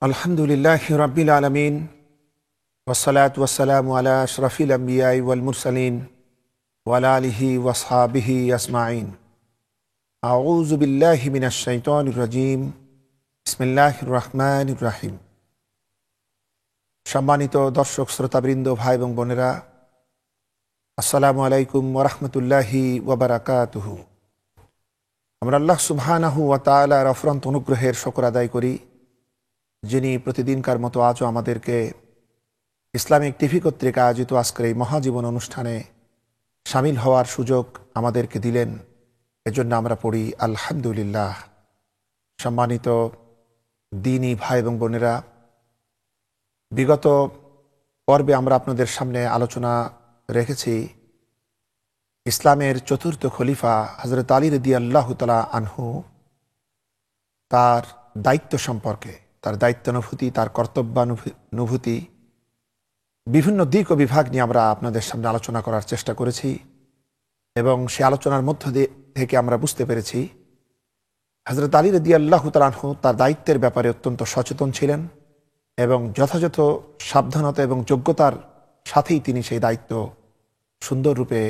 আলহামদুলিল্লাহি রাব্বিল আলামিন ওয়াসসালাতু ওয়াসসালামু আলা আশরাফিল আমবিয়াই ওয়াল মুরসালিন ওয়া আলা আলিহি ওয়া আসহাবিহি আজমাইন। আউযু বিল্লাহি মিনাশ শাইতানির রাজিম। বিসমিল্লাহির রহমানির রহিম। সম্মানিত দর্শক শ্রোতাবৃন্দ, ভাই এবং বোনেরা, আসসালামু আলাইকুম ওয়া রাহমাতুল্লাহি ওয়া বারাকাতুহু। আমরা আল্লাহ সুবহানাহু ওয়া তাআলার অফুরন্ত অনুগ্রহের শুকর আদায় করি, যিনি প্রতিদিনকার মতো আজও আমাদেরকে ইসলামিক টিভি কর্তৃক আয়োজিত আজকের এই মহাজীবন অনুষ্ঠানে সামিল হওয়ার সুযোগ আমাদেরকে দিলেন। এজন্য আমরা পড়ি আলহামদুলিল্লাহ। সম্মানিত দ্বীনী ভাই এবং বোনেরা, বিগত পর্বে আমরা আপনাদের সামনে আলোচনা রেখেছি ইসলামের চতুর্থ খলিফা হযরত আলী রাদিয়াল্লাহু তাআলা আনহু, তার দায়িত্ব সম্পর্কে, তার দায়িত্বানুভূতি, তার কর্তব্যানুভূতি, বিভিন্ন দিক ও বিভাগ নিয়ে আমরা আপনাদের সামনে আলোচনা করার চেষ্টা করেছি। এবং সে আলোচনার মধ্য থেকে আমরা বুঝতে পেরেছি হযরত আলী রাদিয়াল্লাহু তাআলা আনহু তার দায়িত্বের ব্যাপারে অত্যন্ত সচেতন ছিলেন এবং যথাযথ সাবধানতা এবং যোগ্যতার সাথেই তিনি সেই দায়িত্ব সুন্দররূপে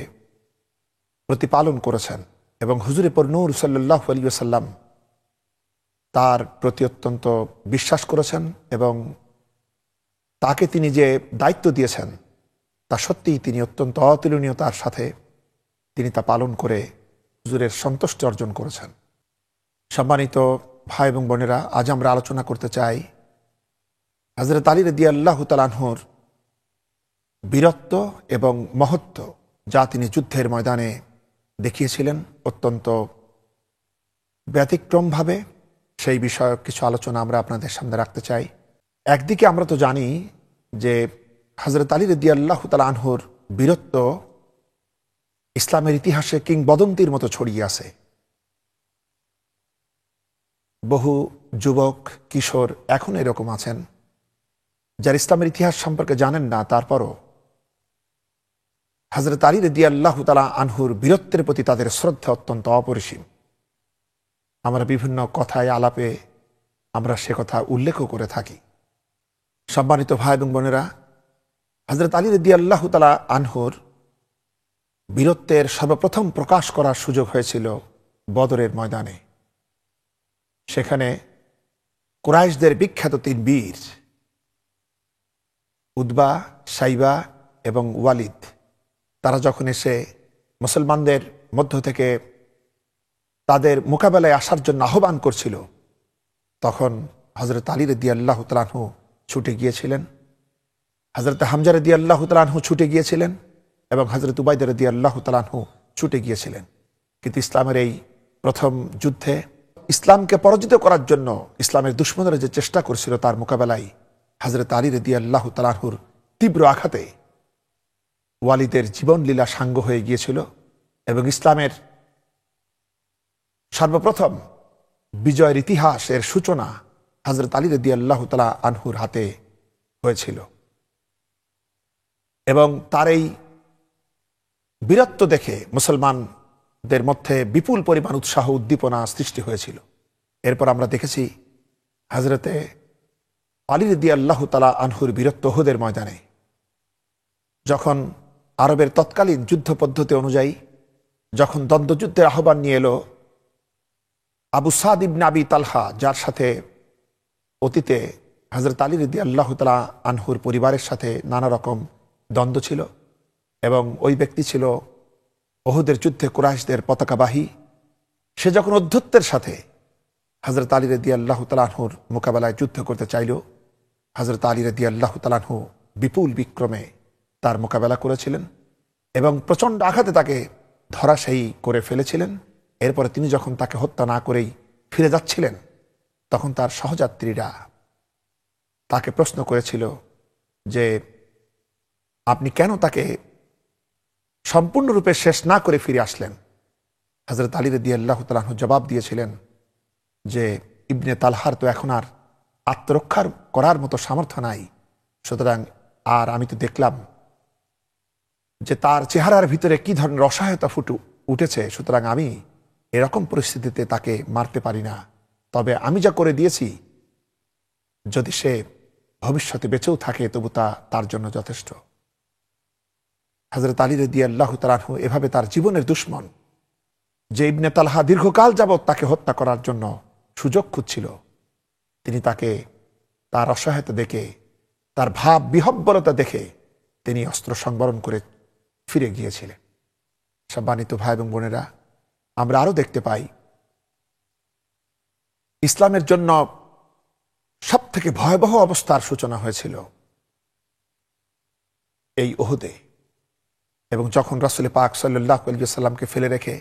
প্রতিপালন করেছেন। এবং হুজুরে পর নূর সাল্লাল্লাহু আলাইহি ওয়াসাল্লাম তার প্রতি অত্যন্ত বিশ্বাস করেছেন এবং তাকে তিনি যে দায়িত্ব দিয়েছেন তা সত্যিই তিনি অত্যন্ত অতুলনীয়তার সাথে তিনি তা পালন করে হুজুরের সন্তুষ্টি অর্জন করেছেন। সম্মানিত ভাই এবং বোনেরা, আজ আমরা আলোচনা করতে চাই হযরত আলী রাদিয়াল্লাহু তাআলা আনহুর বীরত্ব এবং মহত্ব, যা তিনি যুদ্ধের ময়দানে দেখিয়েছিলেন অত্যন্ত ব্যতিক্রমভাবে। সেই বিষয়ক কিছু আলোচনা আমরা আপনাদের সামনে রাখতে চাই। একদিকে আমরা তো জানি যে হযরত আলী রাদিয়াল্লাহু তাআলা আনহুর বীরত্ব ইসলামের ইতিহাসে কিংবদন্তির মতো ছড়িয়ে আছে। বহু যুবক কিশোর এখন এরকম আছেন যারা ইসলামের ইতিহাস সম্পর্কে জানেন না, তারপরও হযরত আলী রাদিয়াল্লাহু তাআলা আনহুর বীরত্বের প্রতি তাদের শ্রদ্ধা অত্যন্ত অপরিসীম। আমরা বিভিন্ন কথায় আলাপে আমরা সে কথা উল্লেখও করে থাকি। সম্মানিত ভাই এবং বোনেরা, হযরত আলী রাদিয়াল্লাহু তাআলা আনহুর বীরত্বের সর্বপ্রথম প্রকাশ করার সুযোগ হয়েছিল বদরের ময়দানে। সেখানে কুরাইশদের বিখ্যাত তিন বীর উতবা, শাইবা এবং ওয়ালিদ, তারা যখন এসে মুসলমানদের মধ্য থেকে তাদের মোকাবেলায় আসার জন্য আহ্বান করছিল, তখন হযরত আলী রাদিয়াল্লাহু তাআলা আনহু ছুটে গিয়েছিলেন, হযরত হামজা রাদিয়াল্লাহু তাআলা আনহু ছুটে গিয়েছিলেন এবং হযরত উবাইদা রাদিয়াল্লাহু তাআলা আনহু ছুটে গিয়েছিলেন। কিন্তু ইসলামের এই প্রথম যুদ্ধে ইসলামকে পরাজিত করার জন্য ইসলামের দুশমনরা যে চেষ্টা করছিল, তার মোকাবেলায় হযরত আলী রাদিয়াল্লাহু তাআলা আনহুর তীব্র আঘাতে ওয়ালিদের জীবনলীলা সাঙ্গ হয়ে গিয়েছিল এবং ইসলামের সর্বপ্রথম বিজয়ের ইতিহাসের সূচনা হযরত আলী রাদিয়াল্লাহু তাআলা আনহুর হাতে হয়েছিল। এবং তার এই বীরত্ব দেখে মুসলমানদের মধ্যে বিপুল পরিমাণ উৎসাহ উদ্দীপনা সৃষ্টি হয়েছিল। এরপর আমরা দেখেছি হযরতে আলী রাদিয়াল্লাহু তাআলা আনহুর বীরত্ব উহুদের ময়দানে, যখন আরবের তৎকালীন যুদ্ধ পদ্ধতি অনুযায়ী যখন দ্বন্দ্বযুদ্ধের আহ্বান নিয়ে এলো আবু সাদ ইবনে আবি তালহা, যার সাথে অতীতে হযরত আলী রাদিয়াল্লাহু তাআলা আনহুর পরিবারের সাথে নানা রকম দ্বন্দ্ব ছিল এবং ওই ব্যক্তি ছিল উহুদের যুদ্ধে কুরাইশদের পতাকাবাহী। সে যখন অধ্যত্বের সাথে হযরত আলী রাদিয়াল্লাহু তাআলা আনহুর মোকাবেলায় যুদ্ধ করতে চাইল, হযরত আলী রাদিয়াল্লাহু তাআলা আনহু বিপুল বিক্রমে তার মোকাবেলা করেছিলেন এবং প্রচণ্ড আঘাতে তাকে ধরাশায়ী করে ফেলেছিলেন। এরপরে তিনি যখন তাকে হত্যা না করেই ফিরে যাচ্ছিলেন, তখন তার সহযাত্রীরা তাকে প্রশ্ন করেছিল যে আপনি কেন তাকে সম্পূর্ণরূপে শেষ না করে ফিরে আসলেন? হযরত আলী রাদিয়াল্লাহু তাআলা আনহু জবাব দিয়েছিলেন যে ইবনে তালহার তো এখন আর আত্মরক্ষার করার মতো সামর্থ্য নাই, সুতরাং আর আমি তো দেখলাম যে তার চেহারার ভিতরে কি ধরনের অসহায়তা ফুটে উঠেছে, সুতরাং আমি এরকম পরিস্থিতিতে তাকে মারতে পারি না। তবে আমি যা করে দিয়েছি যদি সে ভবিষ্যতে বেঁচেও থাকে তবু তা তার জন্য যথেষ্ট। হযরত আলী রাদিয়াল্লাহু তাআলা আনহু এভাবে তার জীবনের দুশমন যে ইবনে তালহা দীর্ঘকাল যাবৎ তাকে হত্যা করার জন্য সুযোগ খুঁজছিল, তিনি তাকে তার অসহায়তা দেখে, তার ভাব বিহব্বলতা দেখে তিনি অস্ত্র সংবরণ করে ফিরে গিয়েছিলেন। সম্মানিত ভাই এবং বোনেরা, আমরা আরো দেখতে পাই ইসলামের জন্য সব থেকে ভয়াবহ অবস্থার সূচনা হয়েছিল এই উহুদে। এবং যখন রাসূল পাক সাল্লাল্লাহু আলাইহি ওয়াসাল্লামকে ফেলে রেখে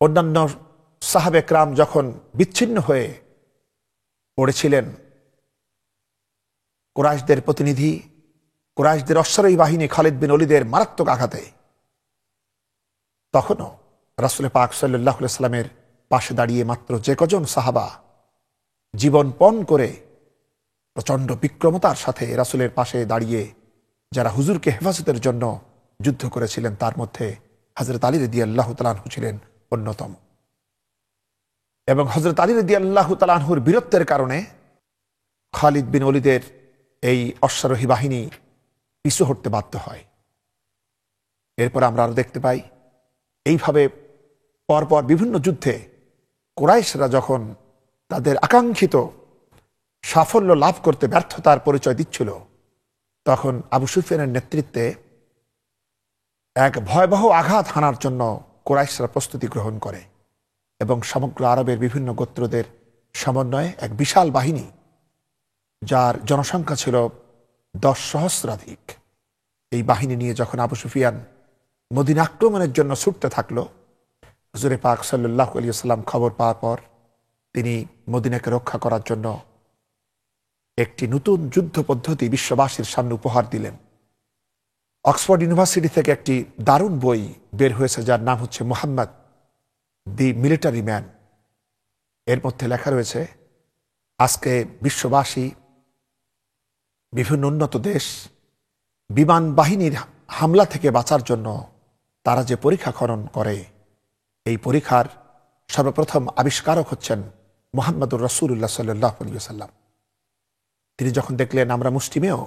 অন্যান্য সাহাবে کرام যখন বিচ্ছিন্ন হয়ে পড়েছিলেন, কুরাইশদের প্রতিনিধি, কুরাইশদের অশ্বারোহী বাহিনী খালিদ বিন ওলীদের মারাত্মক আঘাতে, তখনও রাসূল পাক সাল্লাল্লাহু আলাইহি ওয়াসাল্লামের পাশে দাঁড়িয়ে মাত্র যে কজন সাহাবা জীবন পণ করে প্রচন্ড বিক্রমতার সাথে রাসূলের পাশে দাঁড়িয়ে যারা হুজুরকে হেফাজতের জন্য যুদ্ধ করেছিলেন, তার মধ্যে হযরত আলী রাদিয়াল্লাহু তাআলা আনহু ছিলেন অন্যতম। এবং হযরত আলী রাদিয়াল্লাহু তাআলা আনহুর বীরত্বের কারণে খালিদ বিন ওলীদের এই অশ্বারোহী বাহিনী পিছু হটতে বাধ্য হয়। এরপর আমরা আরো দেখতে পাই এইভাবে পরপর বিভিন্ন যুদ্ধে কুরাইশরা যখন তাদের আকাঙ্ক্ষিত সাফল্য লাভ করতে ব্যর্থতার পরিচয় দিচ্ছিল, তখন আবু সুফিয়ানের নেতৃত্বে এক ভয়াবহ আঘাত হানার জন্য কুরাইশরা প্রস্তুতি গ্রহণ করে এবং সমগ্র আরবের বিভিন্ন গোত্রদের সমন্বয়ে এক বিশাল বাহিনী, যার জনসংখ্যা ছিল 10 সহস্রাধিক, এই বাহিনী নিয়ে যখন আবু সুফিয়ান মদিনা আক্রমণের জন্য ছুটতে থাকলো, হুজুরে পাক সাল্লাল্লাহু আলাইহি ওয়াসাল্লাম খবর পাওয়ার পর তিনি মদিনাকে রক্ষা করার জন্য একটি নতুন যুদ্ধ পদ্ধতি বিশ্ববাসীর সামনে উপহার দিলেন। অক্সফোর্ড ইউনিভার্সিটি থেকে একটি দারুণ বই বের হয়েছে যার নাম হচ্ছে মুহাম্মদ দি মিলিটারি ম্যান। এর মধ্যে লেখা রয়েছে আজকে বিশ্ববাসী, বিভিন্ন উন্নত দেশ বিমান বাহিনীর হামলা থেকে বাঁচার জন্য তারা যে পরীক্ষা খনন করে, এই পরীক্ষার সর্বপ্রথম আবিষ্কারক হচ্ছেন মুহাম্মদুর রাসূলুল্লাহ সাল্লাল্লাহু আলাইহি ওয়াসাল্লাম। তিনি যখন দেখলেন আমরা মুসলিমেও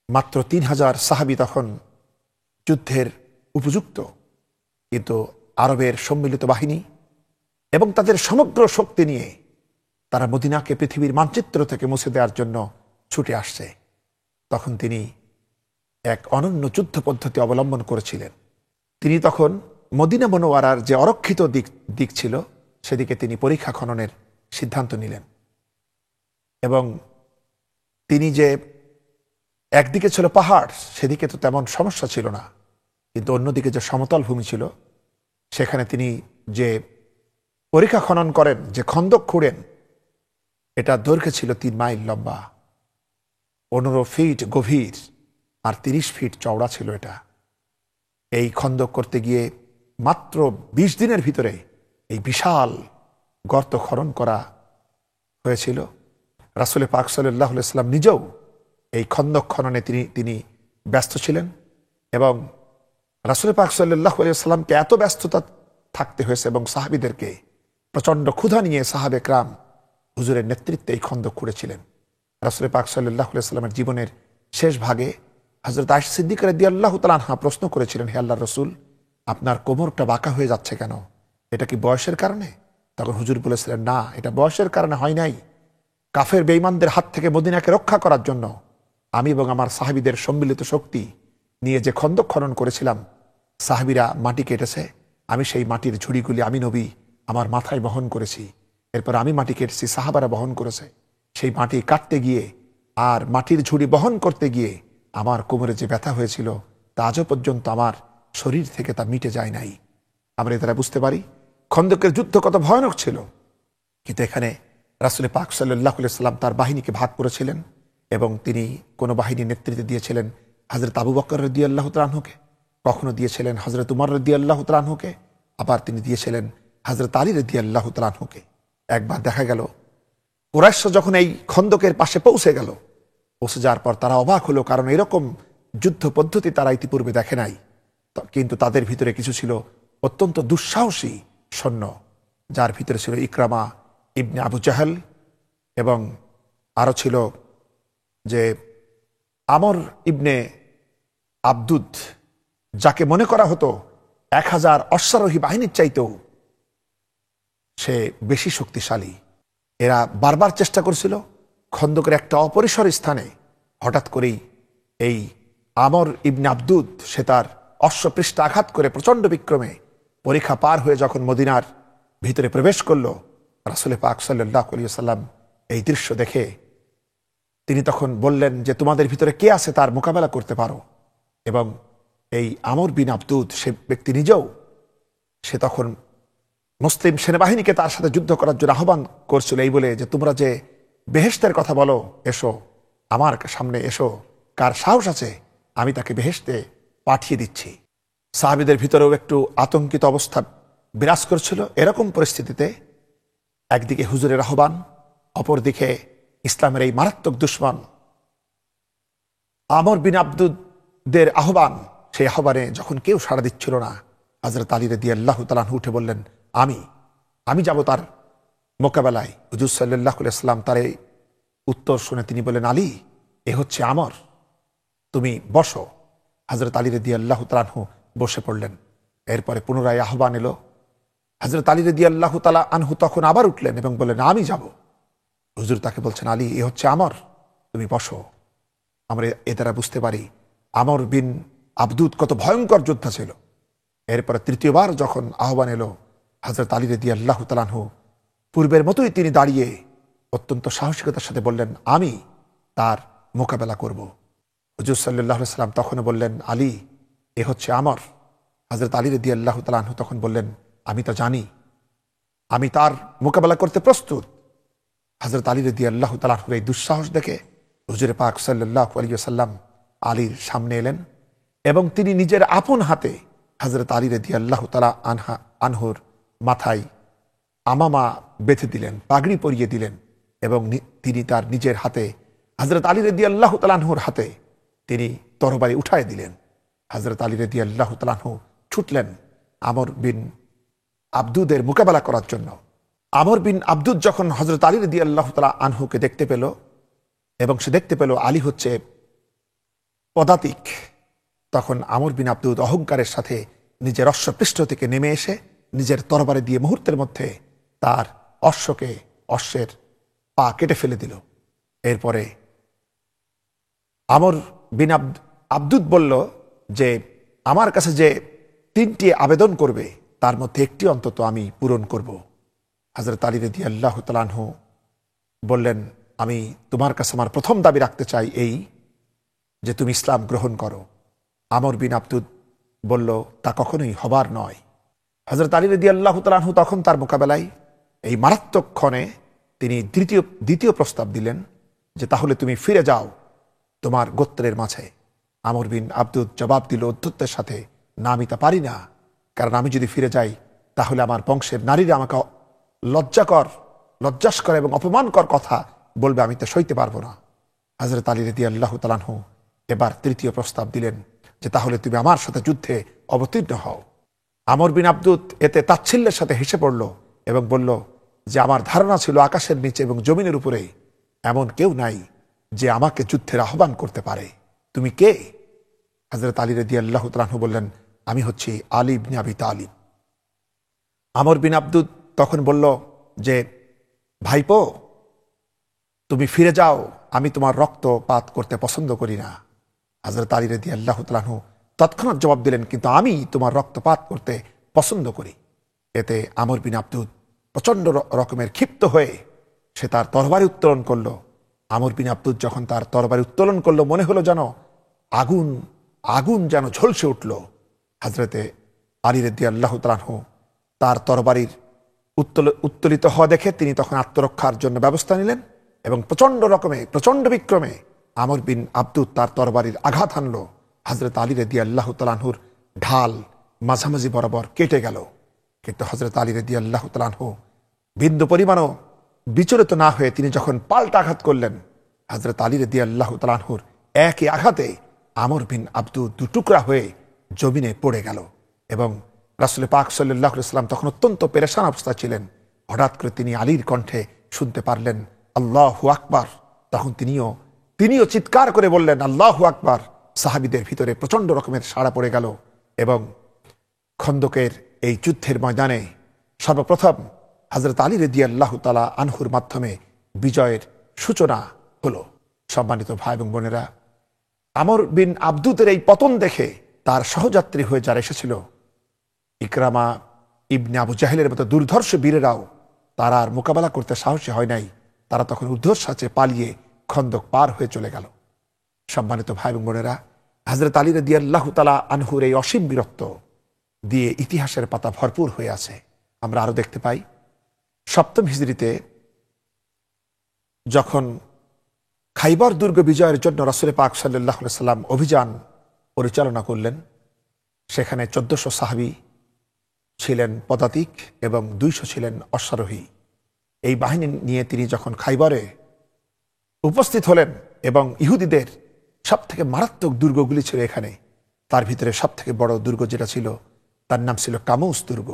মাত্র 3000 সাহাবী তখন যুদ্ধের উপযুক্ত, কিন্তু আরবের সম্মিলিত বাহিনী এবং তাদের সমগ্র শক্তি নিয়ে তারা মদিনাকে পৃথিবীর মানচিত্র থেকে মুছে দেওয়ার জন্য ছুটে আসছে, তখন তিনি এক অনন্য যুদ্ধ পদ্ধতি অবলম্বন করেছিলেন। তিনি তখন মদিনা মুনওয়ারার যে অরক্ষিত দিক ছিল সেদিকে তিনি পরীক্ষা খননের সিদ্ধান্ত নিলেন। এবং তিনি যে একদিকে ছিল পাহাড়, সেদিকে তো তেমন সমস্যা ছিল না, কিন্তু অন্যদিকে যে সমতল ভূমি ছিল সেখানে তিনি যে পরীক্ষা খনন করেন, যে খন্দক খুঁড়েন, এটা দৈর্ঘ্য ছিল 3 মাইল লম্বা, 15 ফিট গভীর আর 30 ফিট চওড়া ছিল এটা। এই খন্দক করতে গিয়ে মাত্র 20 দিনের ভিতরে এই বিশাল গর্ত খনন করা হয়েছিল। রাসূল পাক সাল্লাল্লাহু আলাইহি ওয়াসাল্লাম নিজেও এই খন্দক খননে তিনি ব্যস্ত ছিলেন এবং রাসূল পাক সাল্লাল্লাহু আলাইহি ওয়াসাল্লামকে এত ব্যস্ততা থাকতে হয়েছে এবং সাহাবীদেরকে প্রচন্ড ক্ষুধা নিয়ে সাহাবে کرام হুজুরের নেতৃত্বে এই খন্দক খুঁড়েছিলেন। রাসূল পাক সাল্লাল্লাহু আলাইহি ওয়াসাল্লামের জীবনের শেষ ভাগে হযরত আয়েশা সিদ্দিকা রাদিয়াল্লাহু তাআলা আনহা প্রশ্ন করেছিলেন, হে আল্লাহর রাসূল, আপনার কোমরটা বাঁকা হয়ে যাচ্ছে কেন? এটা কি বয়সের কারণে? তখন হুজুর বলেছিলেন, না, এটা বয়সের কারণে হয় নাই। কাফের বেঈমানদের হাত থেকে মদিনাকে রক্ষা করার জন্য আমি এবং আমার সাহাবীদের সম্মিলিত শক্তি নিয়ে যে খন্দক খনন করেছিলাম, সাহাবীরা মাটি কেটেছে, আমি সেই মাটির ঝুড়িগুলি আমি নবী আমার মাথায় বহন করেছি, এরপর আমি মাটি কেটেছি, সাহাবারা বহন করেছে। সেই মাটি কাটতে গিয়ে আর মাটির ঝুড়ি বহন করতে গিয়ে আমার কোমরে যে ব্যথা হয়েছিল তা আজও পর্যন্ত আমার শরীর থেকে তা মিটে যায় নাই। আমরা এরা বুঝতে পারি খন্দকের যুদ্ধ কত ভয়ানক ছিল। কিন্তু এখানে রাসূল পাক সাল্লাল্লাহু আলাইহি ওয়াসাল্লাম তার বাহিনীকে ভাগ করেছিলেন এবং তিনি কোন বাহিনীর নেতৃত্ব দিয়েছিলেন হযরত আবু বকর রাদিয়াল্লাহু তাআলা আনহুকে, কখনো দিয়েছিলেন হযরত উমর রাদিয়াল্লাহু তাআলা আনহুকে, আবার তিনি দিয়েছিলেন হযরত আলী রাদিয়াল্লাহু তাআলা আনহুকে। একবার দেখা গেল কুরাইশ যখন এই খন্দকের পাশে পৌঁছে যাওয়ার পর তারা অবাক হলো, কারণ এরকম যুদ্ধ পদ্ধতি তারা ইতিপূর্বে দেখে নাই। কিন্তু তাদের ভিতরে কিছু ছিল অত্যন্ত দুঃসাহসী সৈন্য, যার ভিতরে ছিল ইকরামা ইবনে আবু জাহল, এবং আরও ছিল যে আমর ইবনে আবদুদ, যাকে মনে করা হতো 1000 অশ্বারোহী বাহিনীর চাইতেও সে বেশি শক্তিশালী। এরা বারবার চেষ্টা করছিল খন্দকের একটা অপরিসর স্থানে হঠাৎ করেই এই আমর ইবনে আবদুদ সে তার অশ্বপৃষ্ঠ আঘাত করে প্রচণ্ড বিক্রমে পরীক্ষা পার হয়ে যখন মদিনার ভিতরে প্রবেশ করল, রাসূল পাক সাল্লাল্লাহু আলাইহি ওয়াসাল্লাম এই দৃশ্য দেখে তিনি তখন বললেন যে তোমাদের ভিতরে কে আছে তার মোকাবেলা করতে পারো। এবং এই আমর বিন আবদুদ সে ব্যক্তি নিজেও সে তখন মুসলিম সেনাবাহিনীকে তার সাথে যুদ্ধ করার জন্য আহ্বান করছিল এই বলে যে তোমরা যে বেহেশতের কথা বলো, এসো আমার সামনে এসো, কার সাহস আছে আমি তাকে বেহেশতে পাঠিয়ে দিচ্ছি। সাহাবীদের ভিতরেও একটু আতঙ্কিত অবস্থা বিরাজ করছিল। এরকম পরিস্থিতিতে একদিকে হুজুরের আহ্বান, অপরদিকে ইসলামের এই মারাত্মক দুশমন আমর বিন আবদুদের আহ্বান, সেই আহ্বানে যখন কেউ সাড়া দিচ্ছিল না, হযরত আলী রাদিয়াল্লাহু তাআলা আনহু উঠে বললেন আমি যাব তার মোকাবেলায়। হুজুর সাল্লাল্লাহু আলাইহি ওয়াসাল্লাম তার এই উত্তর শুনে তিনি বললেন, আলী এ হচ্ছে আমর, তুমি বসো। হযরত আলী রাদিয়াল্লাহু তাআলা আনহু বসে পড়লেন। এরপরে পুনরায় আহ্বান এলো। হযরত আলী রাদিয়াল্লাহু তাআলা আনহু তখন আবার উঠলেন এবং বললেন, আমি যাব। হুজুর তাকে বলছেন, আলী এ হচ্ছে আমর, তুমি বসো। আমরা এ দ্বারা বুঝতে পারি আমর বিন আবদুদ কত ভয়ঙ্কর যোদ্ধা ছিল। এরপরে তৃতীয়বার যখন আহ্বান এলো, হযরত আলী রাদিয়াল্লাহু তাআলা আনহু পূর্বের মতোই তিনি দাঁড়িয়ে অত্যন্ত সাহসিকতার সাথে বললেন, আমি তার মোকাবেলা করব। হুজুর সাল্লাল্লাহু আলাইহি ওয়াসাল্লাম তখন বললেন, আলী এ হচ্ছে আমর। হযরত আলী রাদিয়াল্লাহু তাআলা আনহু তখন বললেন, আমি তা জানি, আমি তার মোকাবেলা করতে প্রস্তুত। হযরত আলী রাদিয়াল্লাহু তাআলা আনহুর এই দুঃসাহস দেখে হুজুর পাক সাল্লাল্লাহু আলাইহি ওয়াসাল্লাম আলীর সামনে এলেন এবং তিনি নিজের আপন হাতে হযরত আলী রাদিয়াল্লাহু তাআলা আনহুর মাথায় আমামা বেঁধে দিলেন, পাগড়ি পরিয়ে দিলেন এবং তিনি তার নিজের হাতে হযরত আলী রাদিয়াল্লাহু তাআলা আনহুর হাতে তিনি তরবারি উঠায় দিলেন। হযরত আলী রাদিয়াল্লাহু তাআলা আনহু ছুটলেন আমর বিন আবদুদের মোকাবেলা করার জন্য। আমর বিন আবদুদ যখন হযরত আলী রাদিয়াল্লাহু তাআলা আনহুকে দেখতে পেল এবং সে দেখতে পেল আলী হচ্ছে পদাতিক, তখন আমর বিন আবদুদ অহংকারের সাথে নিজের অশ্বপৃষ্ঠ থেকে নেমে এসে নিজের তরবারি দিয়ে মুহূর্তের মধ্যে তার অশ্বের পা কেটে ফেলে দিল। এরপরে আমর বিন আবদুদ বলল যে আমার কাছে যে 3টি আবেদন করবে তার মধ্যে একটি অন্তত আমি পূরণ করব। হযরত আলী রাদিয়াল্লাহু তাআলা আনহু বললেন, আমি তোমার কাছে আমার প্রথম দাবি রাখতে চাই এই যে তুমি ইসলাম গ্রহণ করো। আমর বিন আবদুদ বলল, তা কখনোই হবার নয়। হযরত আলী রাদিয়াল্লাহু তাআলা আনহু তখন তার মোকাবেলায় এই মারাত্মক ক্ষণে তিনি দ্বিতীয় প্রস্তাব দিলেন যে তাহলে তুমি ফিরে যাও তোমার গোত্রের মাঝে। আমর বিন আবদুদ জবাব দিল উদ্ধত্তের সাথে, না আমি তা পারি না, কারণ আমি যদি ফিরে যাই তাহলে আমার বংশের নারীরা আমাকে লজ্জাস্কর এবং অপমানকর কথা বলবে, আমি তা সইতে পারবো না। হযরত আলী রাদিয়াল্লাহু তাআলা আনহু এবার তৃতীয় প্রস্তাব দিলেন যে তাহলে তুমি আমার সাথে যুদ্ধে অবতীর্ণ হও। আমর বিন আবদুদ এতে তাচ্ছিল্যের সাথে হেসে পড়ল এবং বলল যে আমার ধারণা ছিল আকাশের নিচে এবং জমিনের উপরে এমন কেউ নাই যে আমাকে যুদ্ধের আহ্বান করতে পারে, তুমি কে? হযরত আলী রাদিয়াল্লাহু তাআলা আনহু বললেন, আমি হচ্ছি আলী ইবনে আবি তালিব। আমর বিন আবদুদ তখন বলল যে ভাইপো তুমি ফিরে যাও, আমি তোমার রক্তপাত করতে পছন্দ করি না। হযরত আলী রাদিয়াল্লাহু তাআলা আনহু তৎক্ষণাৎ জবাব দিলেন, কিন্তু আমি তোমার রক্তপাত করতে পছন্দ করি। এতে আমর বিন আবদুদ প্রচণ্ড রকমের ক্ষিপ্ত হয়ে সে তার তরবারি উত্তোলন করল। আমর বিন আবদুদ যখন তার তরবারি উত্তোলন করল মনে হলো যেন আগুন যেন ঝলসে উঠল। হযরতে আলী রাদিয়াল্লাহু তাআলা আনহু তার তরবারির উত্তোলিত হওয়া দেখে তিনি তখন আত্মরক্ষার জন্য ব্যবস্থা নিলেন এবং প্রচণ্ড বিক্রমে আমর বিন আবদুদ তার তরবারির আঘাত হানল। হযরত আলী রাদিয়াল্লাহু তাআলা আনহুর ঢাল মাঝামাঝি বরাবর কেটে গেল, কিন্তু হযরত আলী রাদিয়াল্লাহু তাআলা আনহু বিন্দু পরিমাণও বিচলিত না হয়ে তিনি যখন পাল্টা আঘাত করলেন, হযরত আলী রাদিয়াল্লাহু তাআলা আনহুর একই আঘাতে আমর বিন আবদুদ দুটুকরা হয়ে জমিনে পড়ে গেল। এবং রাসূল পাক সাল্লাল্লাহু আলাইহি ওয়াসাল্লাম তখন অত্যন্ত পেরেশান অবস্থায় ছিলেন। হঠাৎ করে তিনি আলীর কণ্ঠে শুনতে পারলেন আল্লাহু আকবার, তখন তিনিও চিৎকার করে বললেন আল্লাহু আকবার। সাহাবীদের ভিতরে প্রচন্ড রকমের সাড়া পড়ে গেল এবং খন্দকের এই যুদ্ধের ময়দানে সর্বপ্রথম হযরত আলী রাদিয়াল্লাহু তাআলা আনহুর মাধ্যমে বিজয়ের সূচনা হলো। সম্মানিত ভাই এবং বোনেরা, আমর বিন আবদুদের এই পতন দেখে তার সহযাত্রী হয়ে যারা এসেছিল, ইকরামা ইবনে আবু জাহেলের মতো দুর্ধর্ষ বীরেরাও তারা আর মোকাবেলা করতে সাহসী হয় নাই। তারা তখন ঊর্ধ্বশ্বাসে পালিয়ে খন্দক পার হয়ে চলে গেল। সম্মানিত ভাই এবং বোনেরা, হযরত আলী রাদিয়াল্লাহু তাআলা আনহুর এই অসীম বীরত্ব দিয়ে ইতিহাসের পাতা ভরপুর হয়ে আছে। আমরা আরো দেখতে পাই, সপ্তম হিজরিতে যখন খাইবার দুর্গ বিজয়ের জন্য রাসূল পাক সাল্লাল্লাহু আলাইহি সাল্লাম অভিযান পরিচালনা করলেন, সেখানে 1400 সাহাবী ছিলেন পদাতিক এবং 200 ছিলেন অশ্বারোহী। এই বাহিনী নিয়ে তিনি যখন খাইবারে উপস্থিত হলেন এবং ইহুদিদের সব থেকে মারাত্মক দুর্গগুলি ছিল এখানে, তার ভিতরে সব থেকে বড় দুর্গ যেটা ছিল তার নাম ছিল কামুস দুর্গ।